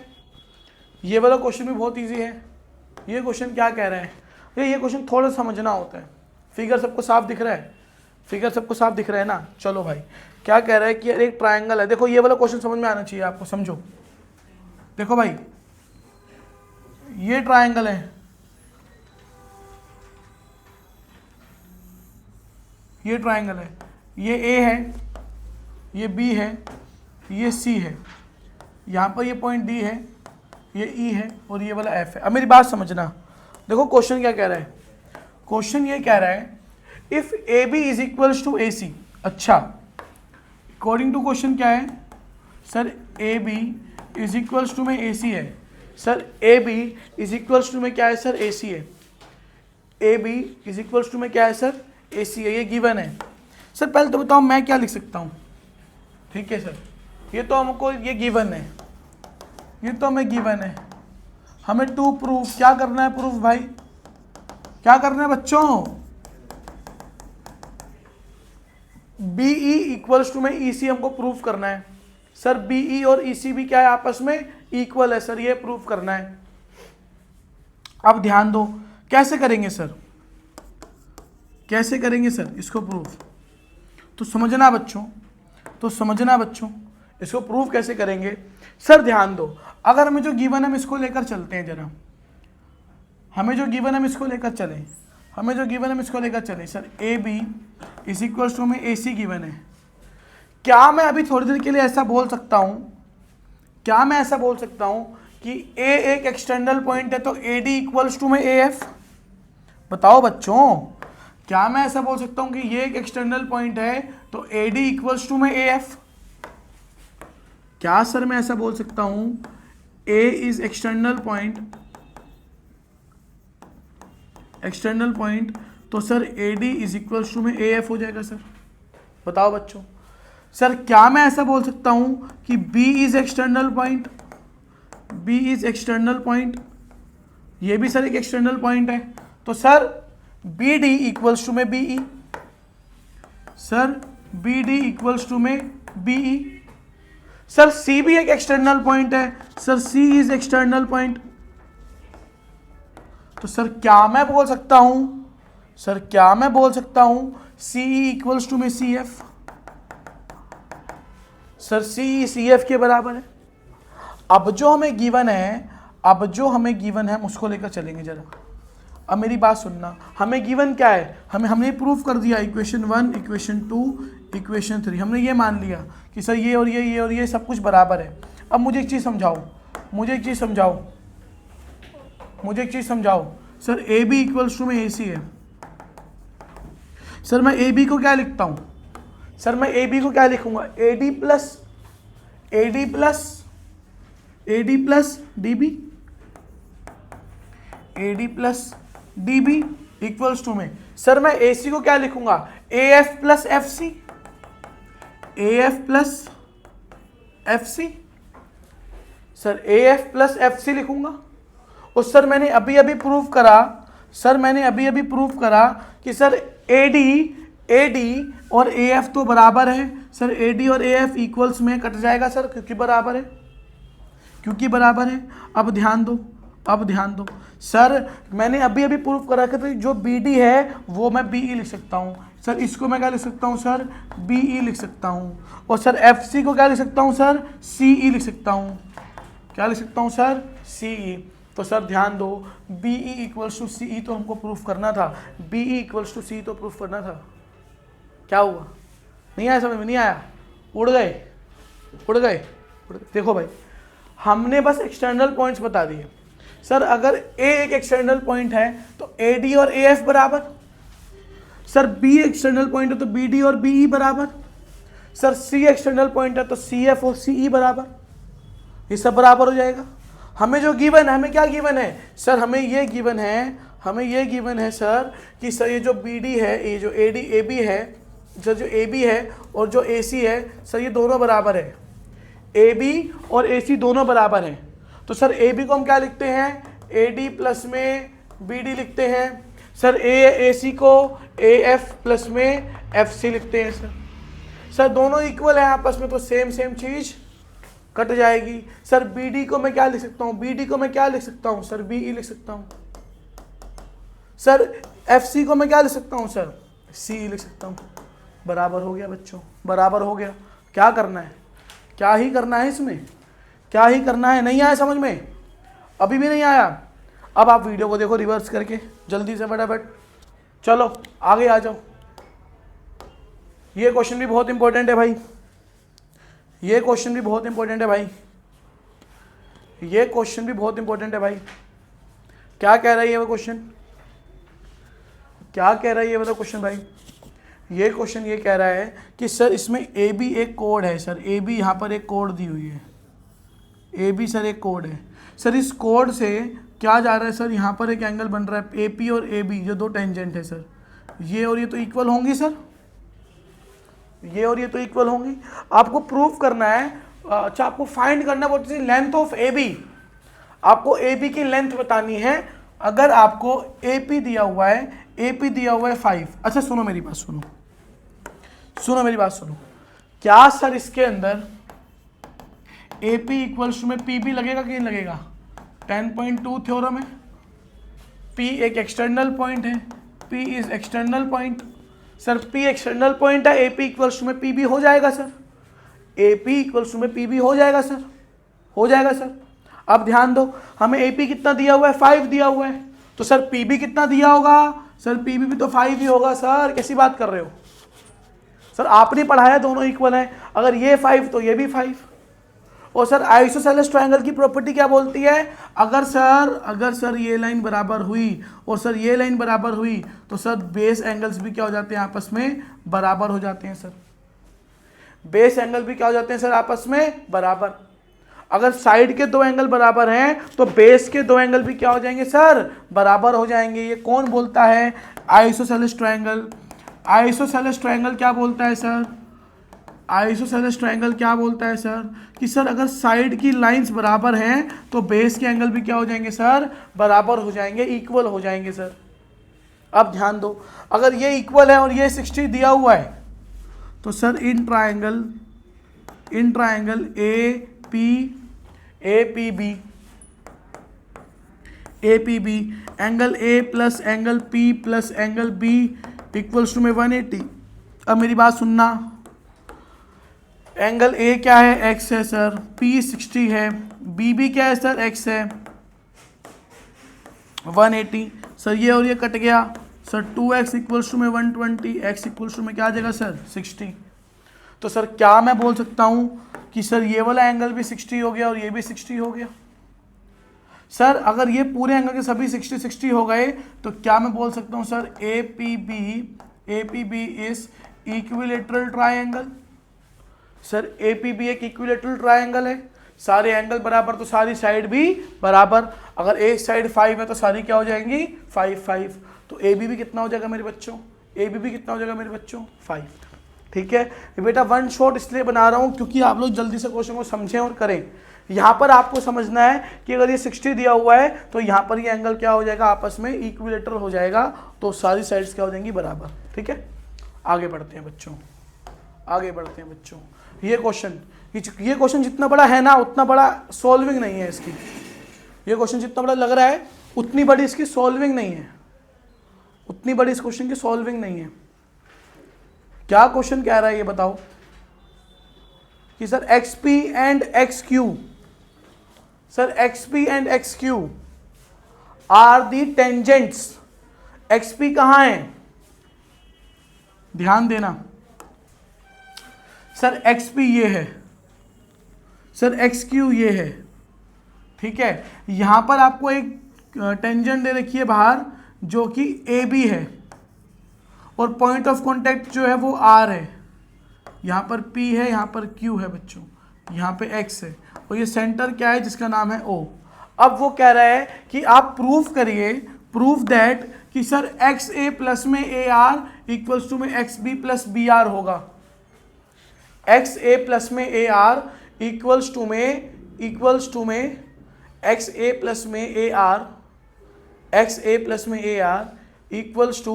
ये वाला क्वेश्चन भी बहुत इजी है। ये क्वेश्चन क्या कह रहा है, ये क्वेश्चन थोड़ा समझना होता है। फिगर सबको साफ दिख रहा है, फिगर सबको साफ दिख रहा है ना। चलो भाई, क्या कह रहा है कि एक ट्रायंगल है। देखो ये वाला क्वेश्चन समझ में आना चाहिए आपको, समझो। देखो भाई, ये ट्रायंगल है, ये ट्रायंगल है, ये ए है, ये बी है, ये सी है, यहाँ पर ये पॉइंट डी है, ये ई है और ये वाला एफ है। अब मेरी बात समझना, देखो क्वेश्चन क्या कह रहा है। क्वेश्चन ये कह रहा है if A B is equals to A C. अच्छा, अकॉर्डिंग टू क्वेश्चन क्या है sir, A B is equals to में ए सी है। Sir A B is equals to में क्या है सर, ए सी है। A B is equals to में क्या है सर, ए सी है, ये गिवन है। सर पहले तो बताओ मैं क्या लिख सकता हूँ। ठीक है सर, ये तो हमको ये गिवन है, ये तो हमें गिवन है। हमें टू प्रूफ क्या करना है, प्रूफ भाई क्या करना है बच्चों, बी ई इक्वल्स टू में ई सी हमको प्रूफ करना है। सर बी ई और ई सी भी क्या है, आपस में इक्वल है सर, ये प्रूफ करना है। अब ध्यान दो, कैसे करेंगे सर, कैसे करेंगे सर इसको प्रूफ, तो समझना बच्चों, तो समझना बच्चों, इसको प्रूफ कैसे करेंगे। सर ध्यान दो, अगर हमें जो गिवन है हम इसको लेकर चलते हैं जरा, हमें जो गिवन है हम इसको लेकर चलें, हमें जो गिवन है हम इसको लेकर चलें। Sir A B is equals to में ए सी गिवन है। क्या मैं अभी थोड़ी देर के लिए ऐसा बोल सकता हूँ, क्या मैं ऐसा बोल सकता हूँ कि ए एक एक्सटर्नल पॉइंट है तो ए डी इक्वल्स टू में ए एफ। बताओ बच्चों, क्या मैं ऐसा बोल सकता हूँ कि ये एक एक्सटर्नल पॉइंट है तो ए डी इक्वल्स टू में ए एफ। क्या सर मैं ऐसा बोल सकता हूँ A is external point, external point तो sir A D is equals to में ए एफ हो जाएगा सर। बताओ बच्चों, सर क्या मैं ऐसा बोल सकता हूँ कि B is external point, B is external point, ये भी सर एक एक्सटर्नल पॉइंट है तो sir B D equals to में B E, sir B D equals to में बी ई। सर सी भी एक एक्सटर्नल पॉइंट है, sir C is external point तो सर क्या मैं बोल सकता हूं, सर क्या मैं बोल सकता हूं सी ई इक्वल्स टू में सी एफ। सर सी सी एफ के बराबर है। अब जो हमें गिवन है, अब जो हमें गिवन है हम उसको लेकर चलेंगे जरा। अब मेरी बात सुनना, हमें गिवन क्या है, हमने प्रूफ कर दिया इक्वेशन 1, इक्वेशन 2, इक्वेशन 3, हमने ये मान लिया कि सर ये और ये और ये सब कुछ बराबर है। अब मुझे एक चीज़ समझाओ, मुझे एक चीज़ समझाओ, मुझे एक चीज़ समझाओ। Sir A B equals to में ए सी है। सर मैं ए बी को क्या लिखता हूँ, सर मैं ए बी को क्या लिखूंगा, A D plus A D plus A D plus D B, A D plus D B equals to में सर मैं ए सी को क्या लिखूंगा, A F plus F C, A F plus F C, sir A F plus F C लिखूंगा। और sir मैंने अभी अभी प्रूफ करा, सर मैंने अभी अभी प्रूफ करा कि सर ए डी और ए एफ तो बराबर है। सर ए डी और ए एफ इक्वल्स में कट जाएगा सर, क्योंकि बराबर है, क्योंकि बराबर है। अब ध्यान दो, अब ध्यान दो, सर मैंने अभी अभी प्रूफ करा कि जो बी डी है वो मैं बी ई लिख सकता हूँ। सर इसको मैं क्या लिख सकता हूँ सर, बी ई लिख सकता हूँ। और सर एफ सी को क्या लिख सकता हूँ सर, सी ई लिख सकता हूँ। क्या लिख सकता हूँ सर, सी ई। तो सर ध्यान दो, बी ई इक्वल्स टू सी ई तो हमको प्रूफ करना था, बी ई इक्वल्स टू सी तो प्रूफ करना था। क्या हुआ, नहीं आया समझ में, नहीं आया, उड़ गए, उड़ गए। देखो भाई, हमने बस एक्सटर्नल पॉइंट्स बता दिए। सर अगर ए एक एक्सटर्नल पॉइंट है तो ए डी और ए एफ बराबर, सर बी एक्सटर्नल पॉइंट है तो बी डी और बी ई बराबर, सर सी एक्सटर्नल पॉइंट है तो सी एफ और सी ई बराबर, ये सब बराबर हो जाएगा। हमें जो गिवन है, हमें क्या गिवन है सर, हमें ये गिवन है, हमें ये गिवन है सर कि सर ये जो बी डी है, ये जो ए डी ए बी है, सर जो ए बी है और जो ए सी है सर ये दोनों बराबर है। ए बी और ए सी दोनों बराबर हैं, तो सर ए बी को हम क्या लिखते हैं, ए डी प्लस में बी डी लिखते हैं। सर ए सी को ए एफ प्लस में एफ सी लिखते हैं। सर दोनों इक्वल है आपस में, तो सेम सेम चीज़ कट जाएगी। सर बी डी को मैं क्या लिख सकता हूँ, बी डी को मैं क्या लिख सकता हूँ सर, बी ई लिख सकता हूँ। सर एफ सी को मैं क्या लिख सकता हूँ सर, सी ई लिख सकता हूँ। बराबर हो गया बच्चों, बराबर हो गया। क्या करना है, क्या ही करना है इसमें, क्या ही करना है। नहीं आया समझ में, अभी भी नहीं आया। अब आप वीडियो को देखो रिवर्स करके जल्दी से फटाफट, चलो आगे आ जाओ। ये क्वेश्चन भी बहुत इंपॉर्टेंट है भाई, ये क्वेश्चन भी बहुत इंपॉर्टेंट है भाई, ये क्वेश्चन भी बहुत इंपॉर्टेंट है भाई। क्या कह रहा है ये वो क्वेश्चन, क्या कह रहा है ये वाला क्वेश्चन भाई। ये क्वेश्चन ये कह रहा है कि सर इसमें ए बी एक कोड है सर, ए बी यहाँ पर एक कोड दी हुई है, ए बी सर एक कोड है। सर इस कोड से क्या जा रहा है सर, यहाँ पर एक एंगल बन रहा है ए पी और ए बी, जो दो टेंजेंट है सर, ये और ये तो इक्वल होंगी सर, ये और ये तो इक्वल होंगी। आपको प्रूफ करना है, अच्छा आपको फाइंड करना है लेंथ ऑफ ए बी, आपको ए बी की लेंथ बतानी है। अगर आपको ए पी दिया हुआ है, ए पी दिया हुआ है 5, अच्छा सुनो मेरी बात, सुनो सुनो मेरी बात सुनो, क्या सर इसके अंदर ए पी इक्वल्स में पी बी लगेगा कि नहीं लगेगा। 10.2 थ्योरम है, पी एक एक्सटर्नल पॉइंट है, P is external point. Sir P external point है, ए पी इक्वल्स में पी बी हो जाएगा सर, ए पी इक्वल्स में पी बी हो जाएगा सर, हो जाएगा सर। अब ध्यान दो, हमें ए पी कितना दिया हुआ है, 5 दिया हुआ है, तो सर पी बी कितना दिया होगा सर, पी बी भी तो 5 ही होगा सर। कैसी बात कर रहे हो सर, आपने पढ़ाया दोनों इक्वल है, अगर ये 5 तो ये भी 5। और सर आइसोसेलेस ट्रायंगल की प्रॉपर्टी क्या बोलती है, अगर सर ये लाइन बराबर हुई और सर ये लाइन बराबर हुई तो सर बेस एंगल्स भी क्या हो जाते हैं आपस में बराबर हो जाते हैं सर, बेस एंगल भी क्या हो जाते हैं सर आपस में बराबर। अगर साइड के दो एंगल बराबर हैं तो बेस के दो एंगल भी क्या हो जाएंगे सर, बराबर हो जाएंगे। ये कौन बोलता है, आइसोसेलेस ट्रायंगल। आइसोसेलेस ट्रायंगल क्या बोलता है सर, आइसोसेलेस ट्रायंगल क्या बोलता है सर कि सर अगर साइड की लाइंस बराबर हैं तो बेस के एंगल भी क्या हो जाएंगे सर, बराबर हो जाएंगे, इक्वल हो जाएंगे सर। अब ध्यान दो, अगर ये इक्वल है और ये 60 दिया हुआ है तो sir in triangle A P B angle A plus angle P plus angle B equals to में 180। अब मेरी बात सुनना, एंगल ए क्या है, x है सर, p 60 है, b क्या है सर, x है 180। सर ये और ये कट गया सर, 2x इक्वल्स टू में 120, x इक्वल्स टू में क्या आ जाएगा सर 60। तो सर क्या मैं बोल सकता हूँ कि सर ये वाला एंगल भी 60 हो गया और ये भी 60 हो गया। सर अगर ये पूरे एंगल के सभी 60 हो गए तो क्या मैं बोल सकता हूँ sir A P B is equilateral triangle. Sir A P B एक इक्विलेटरल ट्रायंगल है, सारे एंगल बराबर तो सारी साइड भी बराबर। अगर एक साइड 5 है तो सारी क्या हो जाएंगी 5। तो ए बी भी कितना हो जाएगा मेरे बच्चों, ए बी भी कितना हो जाएगा मेरे बच्चों 5। ठीक है बेटा, वन शॉट इसलिए बना रहा हूँ क्योंकि आप लोग जल्दी से क्वेश्चन को समझें और करें। यहाँ पर आपको समझना है कि अगर ये 60 दिया हुआ है तो यहाँ पर ये एंगल क्या हो जाएगा, आपस में इक्विलेटरल हो जाएगा, तो सारी साइड्स क्या हो जाएंगी बराबर। ठीक है, आगे बढ़ते हैं बच्चों, आगे बढ़ते हैं बच्चों। ये क्वेश्चन जितना बड़ा है ना उतना बड़ा सॉल्विंग नहीं है इसकी। ये क्वेश्चन जितना बड़ा लग रहा है उतनी बड़ी इसकी सॉल्विंग नहीं है, उतनी बड़ी इस क्वेश्चन की सॉल्विंग नहीं है। क्या क्वेश्चन कह रहा है ये बताओ कि sir X P and X Q, sir X P and X Q are the tangents. X P कहाँ है, ध्यान देना सर, एक्स पी ये है सर, एक्स क्यू ये है। ठीक है, यहां पर आपको एक टेंजेंट दे रखी है बाहर जो कि ए बी है और पॉइंट ऑफ कांटेक्ट जो है वो आर है। यहाँ पर P है, यहाँ पर Q है बच्चों, यहाँ पे X है और ये सेंटर क्या है जिसका नाम है O। अब वो कह रहा है कि आप प्रूफ करिए, प्रूफ दैट कि सर एक्स ए प्लस में ए आर इक्वल्स टू में X B plus B R होगा। एक्स ए प्लस में ए आर इक्वल्स टू में एक्स ए प्लस में A R, X A plus में A R equals to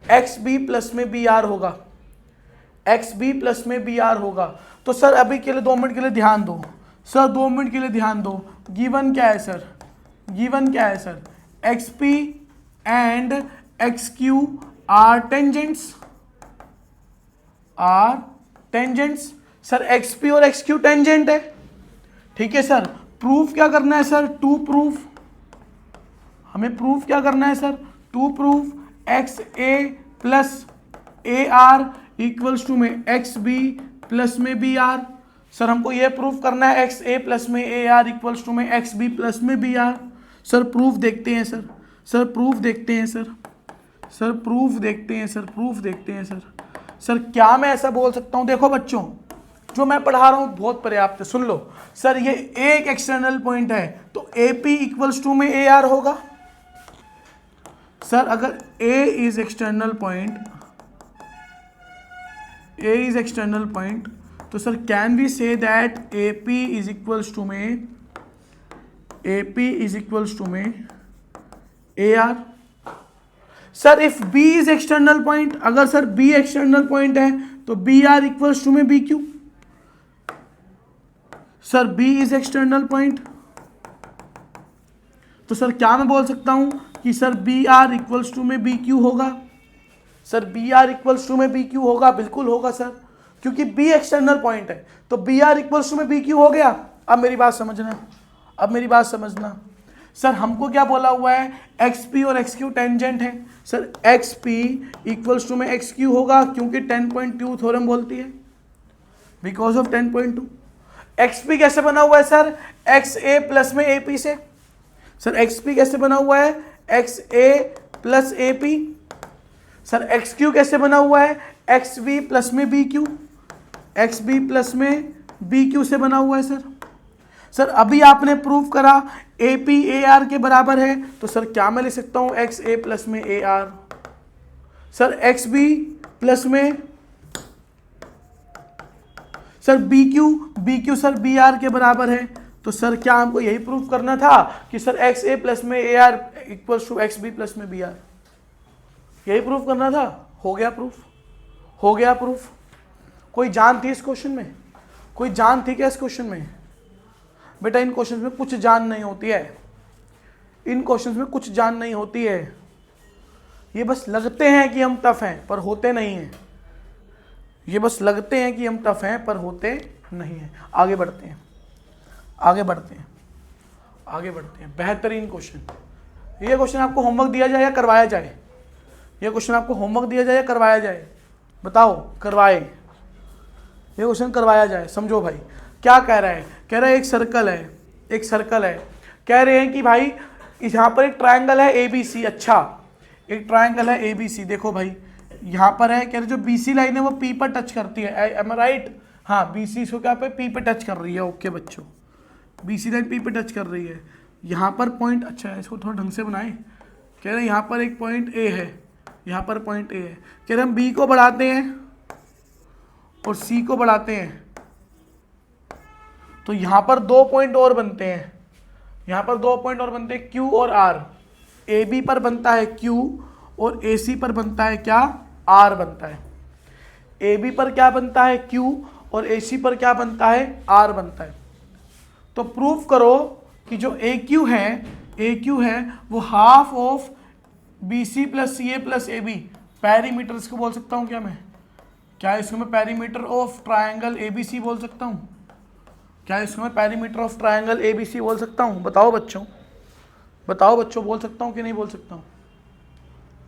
X B plus में B R होगा, X B plus में B R होगा। तो सर अभी के लिए 2 मिनट के लिए ध्यान दो सर, 2 मिनट के लिए ध्यान दो। गिवन क्या है सर, गिवन क्या है sir, X P and X Q are tangents, are tangents. Sir X P और एक्स क्यू टेंजेंट है, ठीक है सर। प्रूफ क्या करना है सर, टू प्रूफ, हमें प्रूफ क्या करना है sir, to proof X A plus A R equals to में एक्स बी प्लस में बी आर। सर हमको ये प्रूफ करना है एक्स ए प्लस में ए आर इक्वल्स टू में एक्स बी प्लस में बी आर। सर प्रूफ देखते हैं सर, सर प्रूफ देखते हैं सर, सर प्रूफ देखते हैं सर, प्रूफ देखते हैं सर। सर क्या मैं ऐसा बोल सकता हूँ, देखो बच्चों जो मैं पढ़ा रहा हूँ बहुत पर्याप्त है, सुन लो। सर ये एक एक्सटर्नल पॉइंट है तो ए पी इक्वल्स टू में ए आर होगा। सर अगर A is external point, A is external point, तो sir can we say that A P is equals to में, A P is equals to में A R. Sir if B is external point, अगर sir B external point है तो B R equals to में B Q. Sir B is external point, तो sir क्या मैं बोल सकता हूं कि sir B R equals to में बी क्यू होगा। Sir B R equals to में बी क्यू होगा, बिल्कुल होगा सर, क्योंकि बी एक्सटर्नल पॉइंट है तो बी आर इक्वल्स टू में बी क्यू हो गया। अब मेरी बात समझना, अब मेरी बात समझना। सर हमको क्या बोला हुआ है, एक्स पी और एक्स क्यू टेंजेंट है। Sir X P equals to में एक्स क्यू होगा क्योंकि 10.2 थ्योरम बोलती है, बिकॉज ऑफ 10.2। एक्स पी कैसे बना हुआ है सर, एक्स ए प्लस में ए पी से। सर एक्स पी कैसे बना हुआ है, X A plus A P. Sir X Q कैसे बना हुआ है, एक्स बी प्लस में B Q, X B plus में बी क्यू से बना हुआ है सर। सर अभी आपने प्रूफ करा ए पी ए आर के बराबर है, तो सर क्या मैं लिख सकता हूं एक्स ए प्लस में A R. Sir X B plus में sir B Q sir B R के बराबर है, तो सर क्या हमको यही प्रूफ करना था कि सर एक्स ए प्लस में A R equals to X B plus में बी आर, यही प्रूफ करना था। हो गया प्रूफ, हो गया प्रूफ। कोई जान थी इस क्वेश्चन में, कोई जान थी क्या इस क्वेश्चन में? बेटा इन क्वेश्चंस में कुछ जान नहीं होती है, इन क्वेश्चंस में कुछ जान नहीं होती है। ये बस लगते हैं कि हम टफ हैं पर होते नहीं हैं, ये बस लगते हैं कि हम टफ हैं पर होते नहीं हैं। आगे बढ़ते हैं, आगे बढ़ते हैं, आगे बढ़ते हैं। बेहतरीन क्वेश्चन, ये क्वेश्चन आपको होमवर्क दिया जाए या करवाया जाए? ये क्वेश्चन आपको होमवर्क दिया जाए या करवाया जाए? बताओ, करवाए। ये क्वेश्चन करवाया जाए। समझो भाई क्या कह रहा है, कह रहा है एक सर्कल है, एक सर्कल है। कह रहे हैं कि भाई यहाँ पर एक ट्रायंगल है ए बी सी। अच्छा एक ट्रायंगल है ए बी सी, देखो भाई यहाँ पर है, कह रहे जो बी सी लाइन है वो पी पर टच करती है। एम आई राइट? हाँ बी सी इसको क्या पे पी पे टच कर रही है। ओके बच्चों, बी सी लाइन पी पे टच कर रही है। यहाँ पर पॉइंट, अच्छा है इसको थोड़ा ढंग से बनाए। कह रहे हैं यहाँ पर एक पॉइंट ए है, यहाँ पर पॉइंट ए है। कह रहे हम बी को बढ़ाते हैं और सी को बढ़ाते हैं तो यहाँ पर 2 पॉइंट और बनते हैं, यहाँ पर 2 पॉइंट और बनते हैं Q और R। ए बी पर बनता है Q और ए सी पर बनता है क्या, R बनता है। ए बी पर क्या बनता है, Q, और ए सी पर क्या बनता है, R बनता है। तो प्रूफ करो कि जो ए क्यू है वो half of B C plus C A plus A B. Perimeter इसको बोल सकता हूँ क्या मैं? क्या इसको मैं perimeter of triangle A B C बोल सकता हूँ? क्या इसको मैं perimeter of triangle A B C बोल सकता हूँ? बताओ बच्चों, बताओ बच्चों, बोल सकता हूँ कि नहीं बोल सकता हूँ?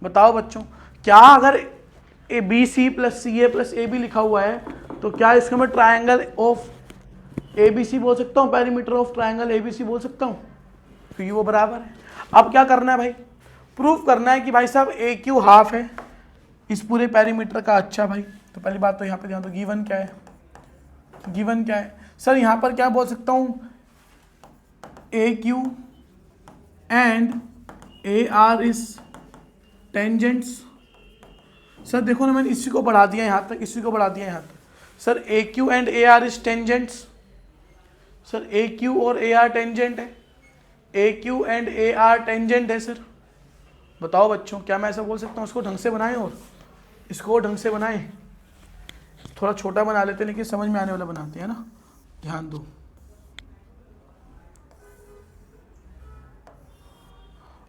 बताओ बच्चों, क्या अगर A B C plus C A plus A B लिखा हुआ है तो क्या इसको मैं triangle of A B C बोल सकता हूँ, perimeter of triangle A B C बोल सकता हूँ? क्योंकि वो बराबर है। अब क्या करना है भाई, प्रूफ करना है कि भाई साहब ए क्यू हाफ है इस पूरे पैरीमीटर का। अच्छा भाई, तो पहली बात तो यहाँ पे ध्यान दो, गिवन क्या है, गिवन क्या है सर? यहाँ पर क्या बोल सकता हूँ, A Q and A R is tangents. Sir देखो ना, मैंने इसी को बढ़ा दिया यहाँ तक, इसी को बढ़ा दिया यहाँ तक। Sir A Q and A R is tangents, sir A Q और ए आर टेंजेंट है, A Q and A R tangent है सर। बताओ बच्चों, क्या मैं ऐसा बोल सकता हूँ? इसको ढंग से बनाएं और इसको ढंग से बनाएं। थोड़ा छोटा बना लेते हैं लेकिन समझ में आने वाला बनाते हैं ना, ध्यान दो।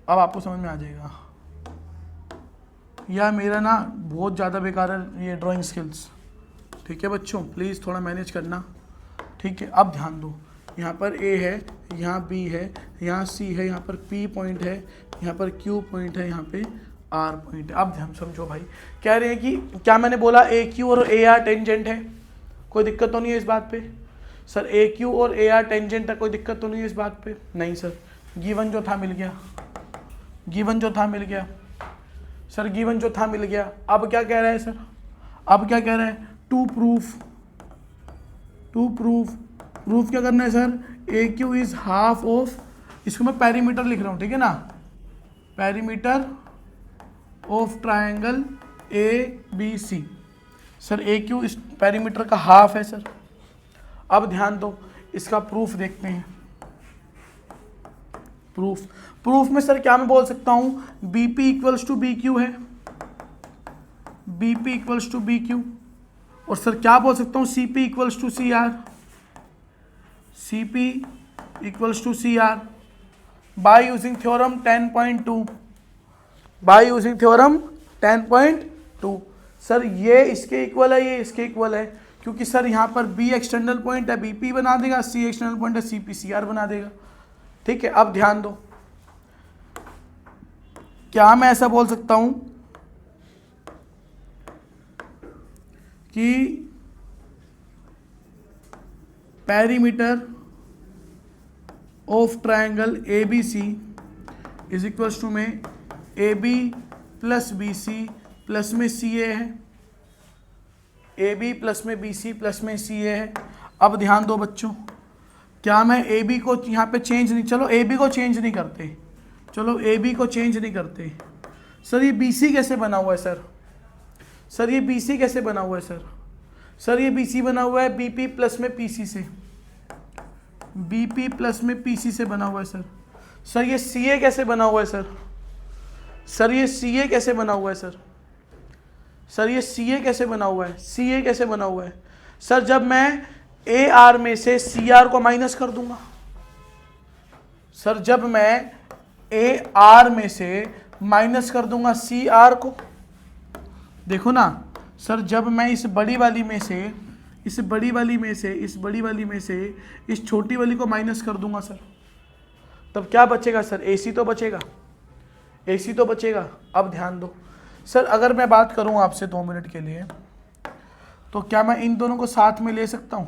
अब आपको समझ में आ जाएगा। या मेरा ना बहुत ज़्यादा बेकार है ये ड्राइंग स्किल्स, ठीक है बच्चों, प्लीज़ थोड़ा मैनेज करना, ठीक है। अब ध्यान दो, यहाँ पर ए है, यहाँ बी है, यहाँ सी है, यहाँ पर पी पॉइंट है, यहाँ पर क्यू पॉइंट है, यहाँ पे आर पॉइंट है। अब ध्यान समझो भाई, कह रहे हैं कि क्या मैंने बोला ए क्यू और ए आर टेंजेंट है, कोई दिक्कत तो नहीं है इस बात पे? सर ए क्यू और ए आर टेंजेंट है, कोई दिक्कत तो नहीं है इस बात पे? नहीं सर, गिवन जो था मिल गया, गिवन जो था मिल गया सर, गिवन जो था मिल गया। अब क्या कह रहा है सर? अब क्या कह रहा है? टू प्रूफ क्या करना है sir? A Q is half of, इसको मैं पेरीमीटर लिख रहा हूँ, ठीक है ना, perimeter of triangle A B C. Sir A Q इस पेरीमीटर का हाफ है सर। अब ध्यान दो, इसका प्रूफ देखते हैं। प्रूफ में सर क्या मैं बोल सकता हूँ? B P equals to B Q है, B P equals to B Q. और सर क्या बोल सकता हूँ? C P equals to C R, C P equals to C R by using theorem 10.2, by using theorem 10.2। Sir ये इसके equal है, ये इसके इक्वल है, क्योंकि सर यहाँ पर बी एक्सटर्नल पॉइंट है, बी पी बना देगा, सी एक्सटर्नल पॉइंट है, सी पी सी आर बना देगा, ठीक है। अब ध्यान दो, क्या मैं ऐसा बोल सकता हूं कि perimeter of triangle A B C is equals to में A B plus B C plus में सी ए है, ए बी प्लस में बी सी प्लस में सी ए है। अब ध्यान दो बच्चों, क्या मैं ए बी को यहाँ पे चेंज नहीं, चलो ए बी को चेंज नहीं करते, चलो ए बी को चेंज नहीं करते। सर ये बी सी कैसे बना हुआ है सर? सर ये बी सी कैसे बना हुआ है सर? सर ये बी सी बना हुआ है बी पी प्लस में पी सी से, बी पी प्लस में पी सी से बना हुआ है सर। सर ये सी ए कैसे बना हुआ है सर? सर ये सी ए कैसे बना हुआ है सर? सर ये सी ए कैसे बना हुआ है? सी ए कैसे बना हुआ है सर? जब मैं ए आर में से सी आर को माइनस कर दूंगा, सर जब मैं ए आर में से माइनस कर दूंगा सी आर को, देखो ना सर, जब मैं इस बड़ी वाली में से इस बड़ी वाली में से इस बड़ी वाली में से इस छोटी वाली को माइनस कर दूंगा सर, तब क्या बचेगा सर? ए सी तो बचेगा, ए सी तो बचेगा। अब ध्यान दो सर, अगर मैं बात करूं आपसे 2 मिनट के लिए, तो क्या मैं इन दोनों को साथ में ले सकता हूं?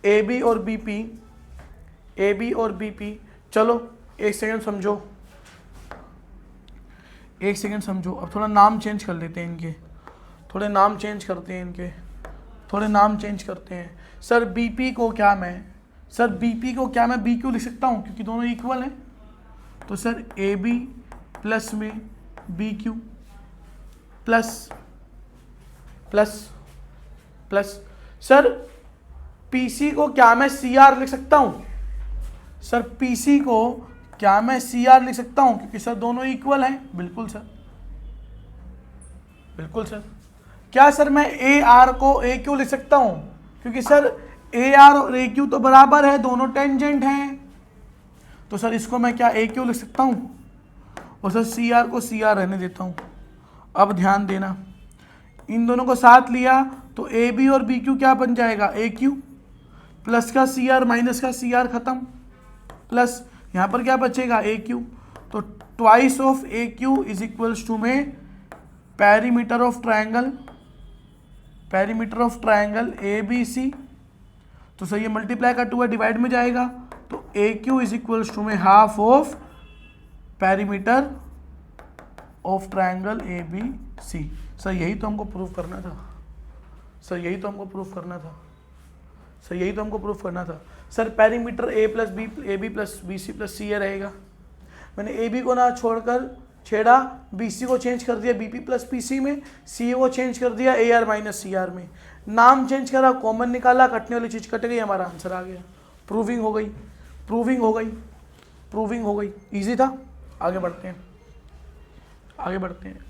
ए बी और बी पी, ए बी और बी पी। चलो एक सेकंड समझो, एक सेकंड समझो। अब थोड़ा नाम चेंज कर लेते हैं इनके, थोड़े नाम चेंज करते हैं इनके, थोड़े नाम चेंज करते हैं। सर बी पी को क्या मैं, सर बी पी को क्या मैं बी क्यू लिख सकता हूँ, क्योंकि दोनों इक्वल हैं। तो सर ए बी प्लस में B Q plus plus plus, sir P C को क्या मैं सी आर लिख सकता हूँ? सर पी सी को क्या मैं सी आर लिख सकता हूँ, क्योंकि सर दोनों इक्वल हैं? बिल्कुल सर, बिल्कुल सर। क्या सर मैं ए आर को ए क्यू लिख सकता हूँ, क्योंकि सर ए आर और ए क्यू तो बराबर है, दोनों टेंजेंट हैं, तो सर इसको मैं क्या ए क्यू लिख सकता हूँ, और सर सी आर को सी आर रहने देता हूँ। अब ध्यान देना, इन दोनों को साथ लिया तो ए बी और बी क्यू क्या बन जाएगा? ए क्यू प्लस का सी आर माइनस का सी आर खत्म, प्लस यहाँ पर क्या बचेगा? A Q. तो twice of A Q is equals to में perimeter of triangle, perimeter of triangle A B C. तो सर ये मल्टीप्लाई का 2 है, डिवाइड में जाएगा, तो A Q is equals to में half of perimeter of triangle A B C. Sir यही तो हमको प्रूफ करना था, सर यही तो हमको प्रूफ करना था, सर यही तो हमको प्रूफ करना था। Sir perimeter A plus B, A B plus B C plus C A रहेगा। मैंने ए बी को ना छोड़कर छेड़ा, बी सी को चेंज कर दिया B P plus P C में, सी ए को चेंज कर दिया A R minus C R में। नाम चेंज करा, कॉमन निकाला, कटने वाली चीज कट गई, हमारा आंसर आ गया। प्रूविंग हो गई, प्रूविंग हो गई, प्रूविंग हो गई। इजी था। आगे बढ़ते हैं, आगे बढ़ते हैं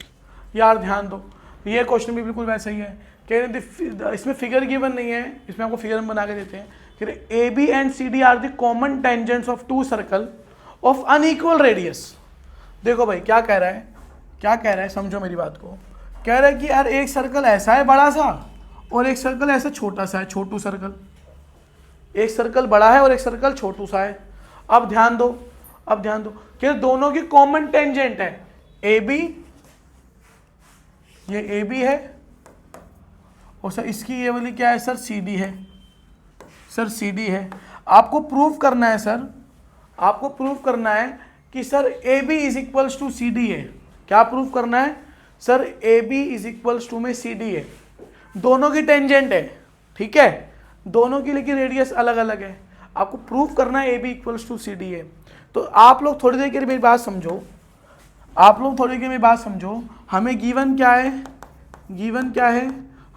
यार, ध्यान दो, ये क्वेश्चन भी बिल्कुल वैसा ही है। कह रहे इसमें फिगर गिवन नहीं है, इसमें आपको फिगर बना के देते हैं। कह रहे A B and C D are the common tangents of two circle of unequal radius. देखो भाई क्या कह रहा है, क्या कह रहा है, समझो मेरी बात को। कह रहा है कि यार एक सर्कल ऐसा है बड़ा सा और एक सर्कल ऐसा छोटा सा है, छोटू सर्कल। एक सर्कल बड़ा है और एक सर्कल छोटू सा है। अब ध्यान दो, अब ध्यान दो कि दोनों की कॉमन टेंजेंट है ए बी, ये ए बी है, और सर इसकी ये वाली क्या है सर, सी डी है। सर सी डी है। आपको प्रूव करना है सर, आपको प्रूव करना है कि sir A B is equals to C D है। क्या प्रूव करना है sir, A B is equals to में सी डी है। दोनों की टेंजेंट है, ठीक है, दोनों की लेकिन रेडियस अलग अलग है। आपको प्रूव करना है A B equals to C D है। तो आप लोग थोड़ी देर के लिए मेरी बात समझो, आप लोग थोड़ी देर के लिए मेरी बात समझो। हमें गिवन क्या है, गिवन क्या है,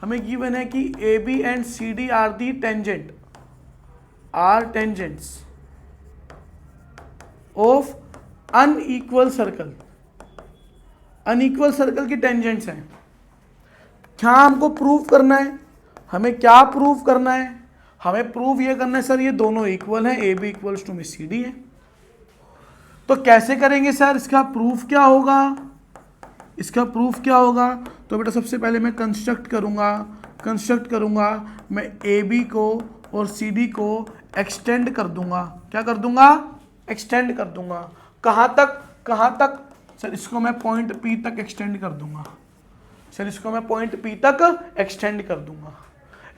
हमें गिवन है कि A B and C D are the tangent, are tangents of unequal circle. Unequal circle की टेंजेंट्स हैं। क्या हमको प्रूव करना है, हमें क्या प्रूव करना है, हमें प्रूव ये करना है सर ये दोनों इक्वल हैं, ए बी इक्वल्स टू में सी डी है। तो कैसे करेंगे सर, इसका प्रूफ क्या होगा, इसका प्रूफ क्या होगा। तो बेटा सबसे पहले मैं कंस्ट्रक्ट करूंगा, कंस्ट्रक्ट करूंगा, मैं ए बी को और सी डी को एक्सटेंड कर दूंगा। क्या कर दूंगा, एक्सटेंड कर दूंगा। कहाँ तक, कहाँ तक सर, इसको मैं पॉइंट पी तक एक्सटेंड कर दूंगा। सर इसको मैं पॉइंट पी तक एक्सटेंड कर दूंगा।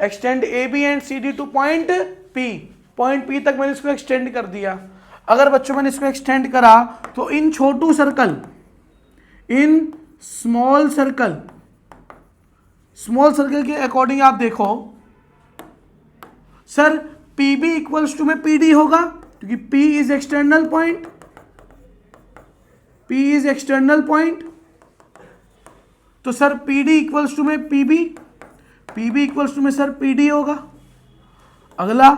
Extend A B and C D to point P, point P तक मैंने इसको एक्सटेंड कर दिया। अगर बच्चों मैंने इसको एक्सटेंड करा तो इन छोटू circle, in small circle, small circle के अकॉर्डिंग आप देखो sir P B equals to में पी डी होगा, क्योंकि P is external point, P is external point. तो sir P D equals to में P B, P B equals to में sir P D होगा। अगला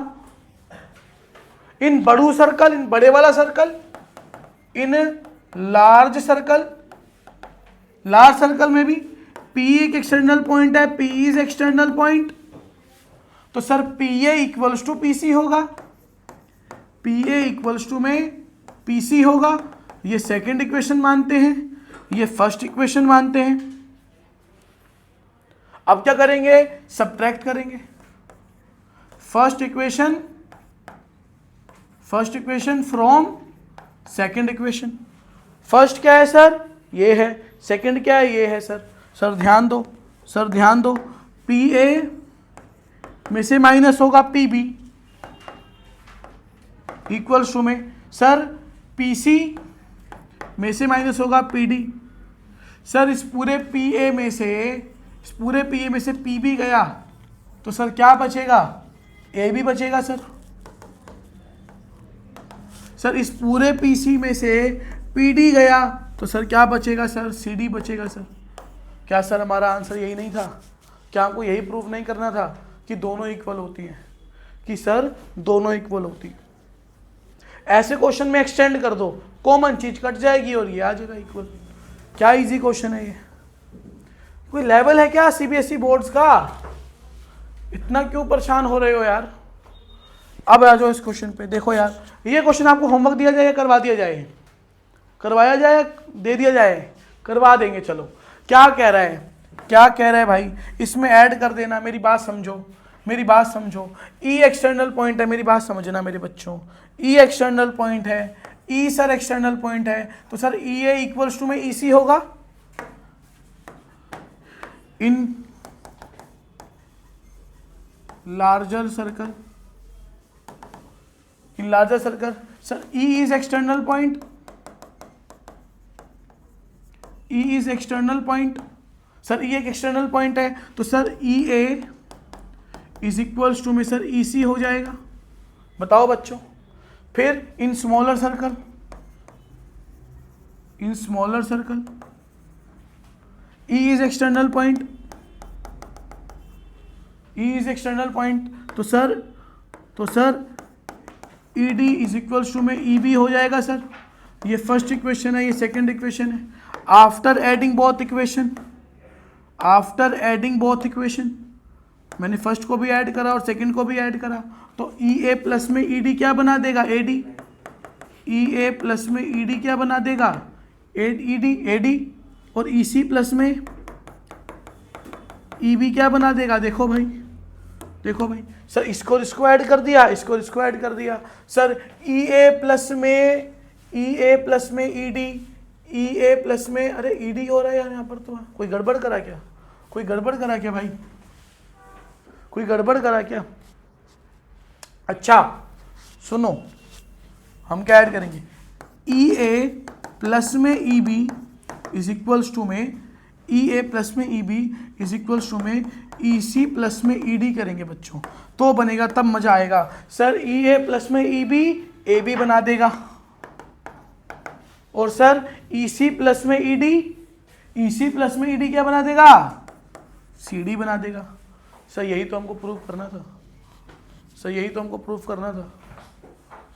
इन बड़ू सर्कल, इन बड़े वाला circle, in large circle, large circle में भी P एक एक्सटर्नल पॉइंट है, P इज एक्सटर्नल पॉइंट। तो sir PA equals to PC होगा, PA इक्वल्स टू में PC होगा। ये सेकंड इक्वेशन मानते हैं, ये फर्स्ट इक्वेशन मानते हैं। अब क्या करेंगे, सब्ट्रैक्ट करेंगे। First equation, first equation from second equation. First क्या है सर, ये है, सेकंड क्या है, ये है सर। सर ध्यान दो, सर ध्यान दो, पी ए में से माइनस होगा पी बी इक्वल्स टू में सर पी सी में से माइनस होगा पी डी। सर इस पूरे पी ए में से, इस पूरे पी ए में से पी बी गया तो सर क्या बचेगा, ए बी बचेगा सर। सर इस पूरे पी सी में से पी डी गया तो सर क्या बचेगा सर, सी डी बचेगा सर। क्या सर हमारा आंसर यही नहीं था, क्या हमको यही प्रूफ नहीं करना था कि दोनों इक्वल होती हैं, कि सर दोनों इक्वल होती है। ऐसे क्वेश्चन में एक्सटेंड कर दो, कॉमन चीज कट जाएगी और ये आ जाएगा इक्वल। क्या इजी क्वेश्चन है ये, कोई लेवल है क्या सीबीएसई बोर्ड्स का, इतना क्यों परेशान हो रहे हो यार। अब आ जाओ इस क्वेश्चन पे, देखो यार ये क्वेश्चन आपको होमवर्क दिया जाए, करवा दिया जाए, करवाया जाए, दे दिया जाए, करवा देंगे। चलो क्या कह रहा है, क्या कह रहा है भाई, इसमें ऐड कर देना। मेरी बात समझो, मेरी बात समझो। ई एक्सटर्नल पॉइंट है, मेरी बात समझना मेरे बच्चों, ई एक्सटर्नल पॉइंट है, ई सर एक्सटर्नल पॉइंट है, तो sir E A equals to में ई सी होगा। In larger circle, in larger circle sir E is external point, E is external point. Sir E एक एक्सटर्नल पॉइंट है तो sir E A is equals to में sir E C हो जाएगा। बताओ बच्चों। फिर in smaller circle, in smaller circle E is external point, E is external point, तो sir E D is equals to में ई बी हो जाएगा सर। ये फर्स्ट इक्वेशन है, ये सेकंड इक्वेशन है। आफ्टर एडिंग बोथ इक्वेशन, मैंने first को भी ऐड करा और सेकंड को भी ऐड करा, तो ई ए प्लस में ई डी क्या बना देगा, A D. E A plus में ई डी क्या बना देगा, ए डी। और ई सी प्लस में ई बी क्या बना देगा, देखो भाई सर, इसको ऐड कर दिया, इसको ऐड कर दिया सर। ई ए प्लस में E D, E A plus में, अरे ई डी हो रहा है यार यहाँ पर, तो कोई गड़बड़ करा क्या भाई, कोई गड़बड़ करा क्या? अच्छा सुनो, हम क्या ऐड करेंगे, ई ए प्लस में E B is equals to में ई ए प्लस में E B is equals to में ई सी प्लस में ई डी करेंगे बच्चों, तो बनेगा, तब मजा आएगा सर। ई ए प्लस में ई बी ए बी बना देगा, और सर ई सी प्लस में ई डी क्या बना देगा, सी डी बना देगा। सर यही तो हमको प्रूफ करना था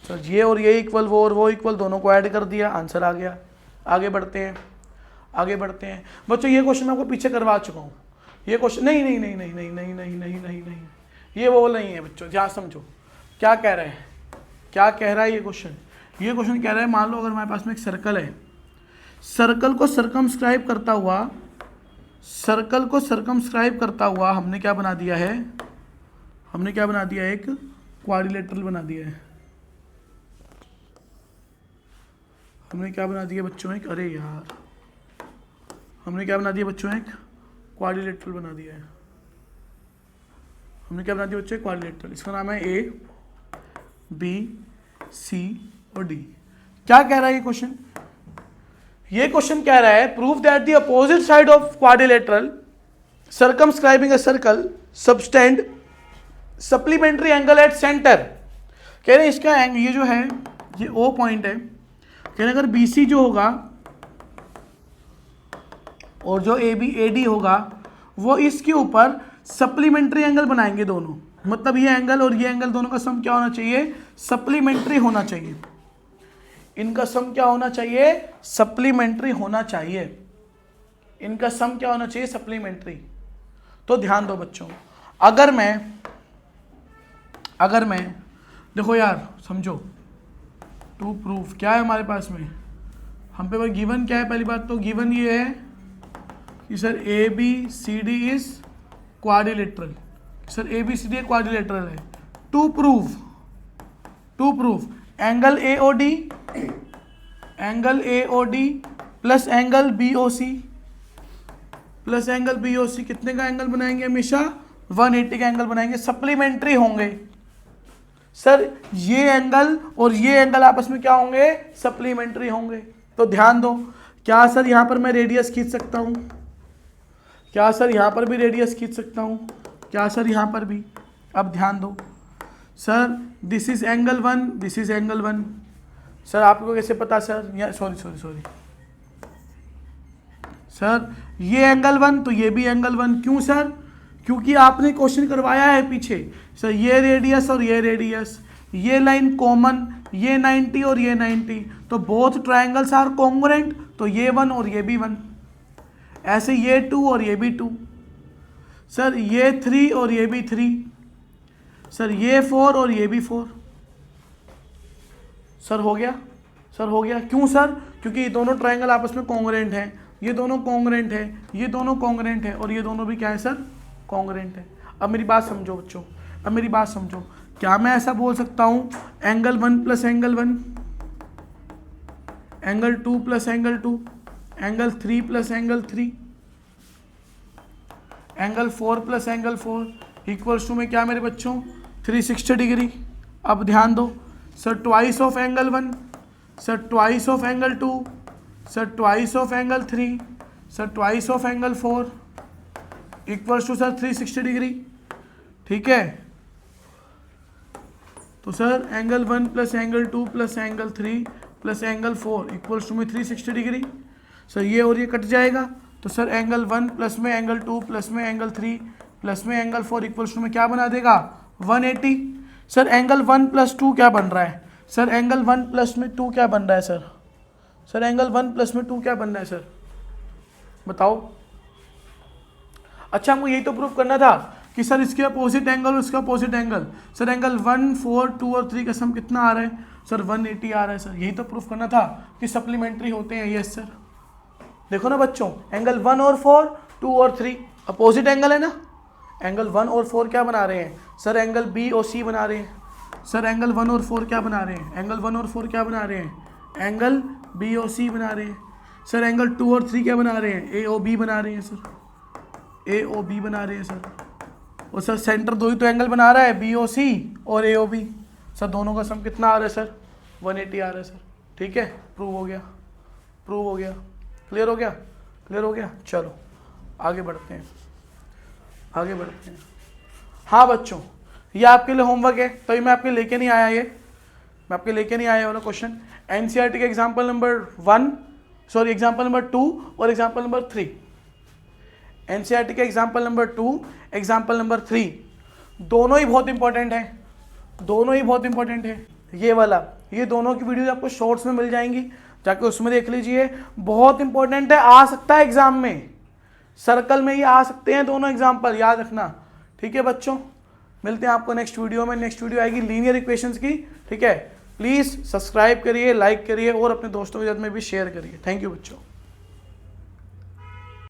सर, ये और ये इक्वल, वो और वो इक्वल, दोनों को ऐड कर दिया, आंसर आ गया। आगे बढ़ते हैं बच्चों। ये क्वेश्चन मैं आपको पीछे करवा चुका हूँ। ये क्वेश्चन नहीं, ये वो नहीं है बच्चों, ध्यान समझो क्या कह रहा है ये क्वेश्चन। कह रहा है, मान लो अगर हमारे पास में एक सर्कल है, सर्कल को सर्कमस्क्राइब करता हुआ हमने क्या बना दिया है, एक क्वाड्रिलेटरल बना दिया है। हमने क्या बना दिया बच्चों, एक क्वाड्रिलेटरल बना दिया है। क्वाड्रिलेटरल, इसका नाम है ए बी सी और डी। क्या कह रहा है ये क्वेश्चन कह रहा है, prove that the opposite side of quadrilateral circumscribing a circle subtend supplementary angle at centre. कह रहे हैं इसका एंगल, ये जो है ये ओ पॉइंट है, कह रहे अगर बी सी जो होगा और जो ए बी ए डी होगा, वो इसके ऊपर सप्लीमेंट्री एंगल बनाएंगे दोनों। मतलब ये एंगल और ये एंगल दोनों का सम क्या होना चाहिए, सप्लीमेंट्री होना चाहिए। इनका सम क्या होना चाहिए, सप्लीमेंट्री होना चाहिए। इनका सम क्या होना चाहिए, सप्लीमेंट्री। तो ध्यान दो बच्चों, अगर मैं देखो यार समझो, टू प्रूफ क्या है हमारे पास में, हम पे गिवन क्या है, पहली बात तो गिवन ये है कि sir A B C D is quadrilateral. Sir A B C D quadrilateral है। To proof angle A O D plus angle B O C कितने का एंगल बनाएंगे, हमेशा 180 का एंगल बनाएंगे, सप्लीमेंट्री होंगे। सर ये एंगल और ये एंगल आपस में क्या होंगे, सप्लीमेंट्री होंगे। तो ध्यान दो, क्या सर यहाँ पर मैं रेडियस खींच सकता हूँ, क्या सर यहाँ पर भी रेडियस खींच सकता हूँ, क्या सर यहाँ पर भी। अब ध्यान दो sir, this is angle 1, this is angle 1। Sir आपको कैसे पता सर, या सॉरी सर ये एंगल 1 तो ये भी एंगल 1। क्यों सर, क्योंकि आपने क्वेश्चन करवाया है पीछे। सर ये रेडियस और ये रेडियस, ये लाइन कॉमन, ये 90 और ये 90, तो बोथ ट्रायंगल्स आर कॉन्ग्रुएंट, तो ये 1 और ये भी 1। ऐसे ये 2 और ये भी 2। सर ये 3 और ये भी 3। सर ये 4 और ये भी 4। सर हो गया। क्यों सर, क्योंकि ये दोनों ट्रायंगल आपस में कॉन्ग्रुएंट हैं, ये दोनों कॉन्ग्रुएंट है, ये दोनों कॉन्ग्रुएंट है, और ये दोनों भी क्या है सर, कॉन्ग्रुएंट है। अब मेरी बात समझो बच्चों, क्या मैं ऐसा बोल सकता हूँ angle 1 plus angle 1, angle 2 plus angle 2, angle 3 plus angle 3, angle 4 plus angle 4 equals to में क्या मेरे बच्चों, 360 डिग्री। अब ध्यान दो sir, twice of angle 1, sir twice of angle 2, sir twice of angle 3, sir twice of angle 4 equals to sir 360 degree. ठीक है, तो sir angle 1 plus angle 2 plus angle 3 plus angle 4 equals to में 360 degree. Sir ये और ये cut जाएगा, तो sir angle 1 plus में एंगल 2 प्लस में एंगल 3 प्लस में एंगल 4 इक्वल्स टू में क्या बना देगा 180। सर एंगल 1 + 2 क्या बन रहा है सर, एंगल 1 + 2 क्या बन रहा है सर, सर एंगल 1 + 2 क्या बन रहा है सर, बताओ। अच्छा हमको यही तो प्रूव करना था कि सर इसके अपोजिट एंगल और इसका अपोजिट एंगल, सर एंगल 1, 4, 2 और 3 का सम कितना आ रहा है सर 180 आ रहा है सर, यही तो प्रूफ करना था कि सप्लीमेंट्री होते हैं। यस सर, देखो ना बच्चों, एंगल 1 और 4, 2 और 3 अपोजिट एंगल है ना, एंगल 1 और 4 क्या बना रहे हैं सर, एंगल बी और सी बना रहे हैं। सर एंगल 1 और 4 क्या बना रहे हैं, एंगल 1 और 4 क्या बना रहे हैं, एंगल बी और सी बना रहे हैं। सर एंगल 2 और 3 क्या बना रहे हैं, ए ओ बी बना रहे हैं सर, ए ओ बी बना रहे हैं सर। और सर सेंटर दो ही तो एंगल बना रहा है, बी ओ सी और ए ओ बी। सर दोनों का सम कितना आ रहा है सर 180 आ रहा है सर। ठीक है, प्रूव हो गया, प्रूव हो गया, क्लियर हो गया, क्लियर हो गया। चलो आगे बढ़ते हैं, आगे बढ़ते हैं। हाँ बच्चों, ये आपके लिए होमवर्क है, तभी मैं आपके लेके नहीं आया, ये मैं आपके लेके नहीं आया वाला क्वेश्चन। एनसीईआरटी के example number 1, sorry example number 2 और एग्जाम्पल नंबर 3। एनसीईआरटी के एग्जाम्पल नंबर 2, एग्जाम्पल नंबर 3 दोनों ही बहुत इंपॉर्टेंट है, दोनों ही बहुत इंपॉर्टेंट है। ये वाला, ये दोनों की वीडियो आपको शॉर्ट्स में मिल जाएंगी, जाके उसमें देख लीजिए, बहुत इंपॉर्टेंट है, आ सकता है एग्जाम में, सर्कल में ही आ सकते हैं दोनों एग्जाम्पल, याद रखना। ठीक है बच्चों, मिलते हैं आपको नेक्स्ट वीडियो में। नेक्स्ट वीडियो आएगी लीनियर इक्वेशंस की। ठीक है, प्लीज़ सब्सक्राइब करिए, लाइक करिए और अपने दोस्तों के साथ में भी शेयर करिए। थैंक यू बच्चों।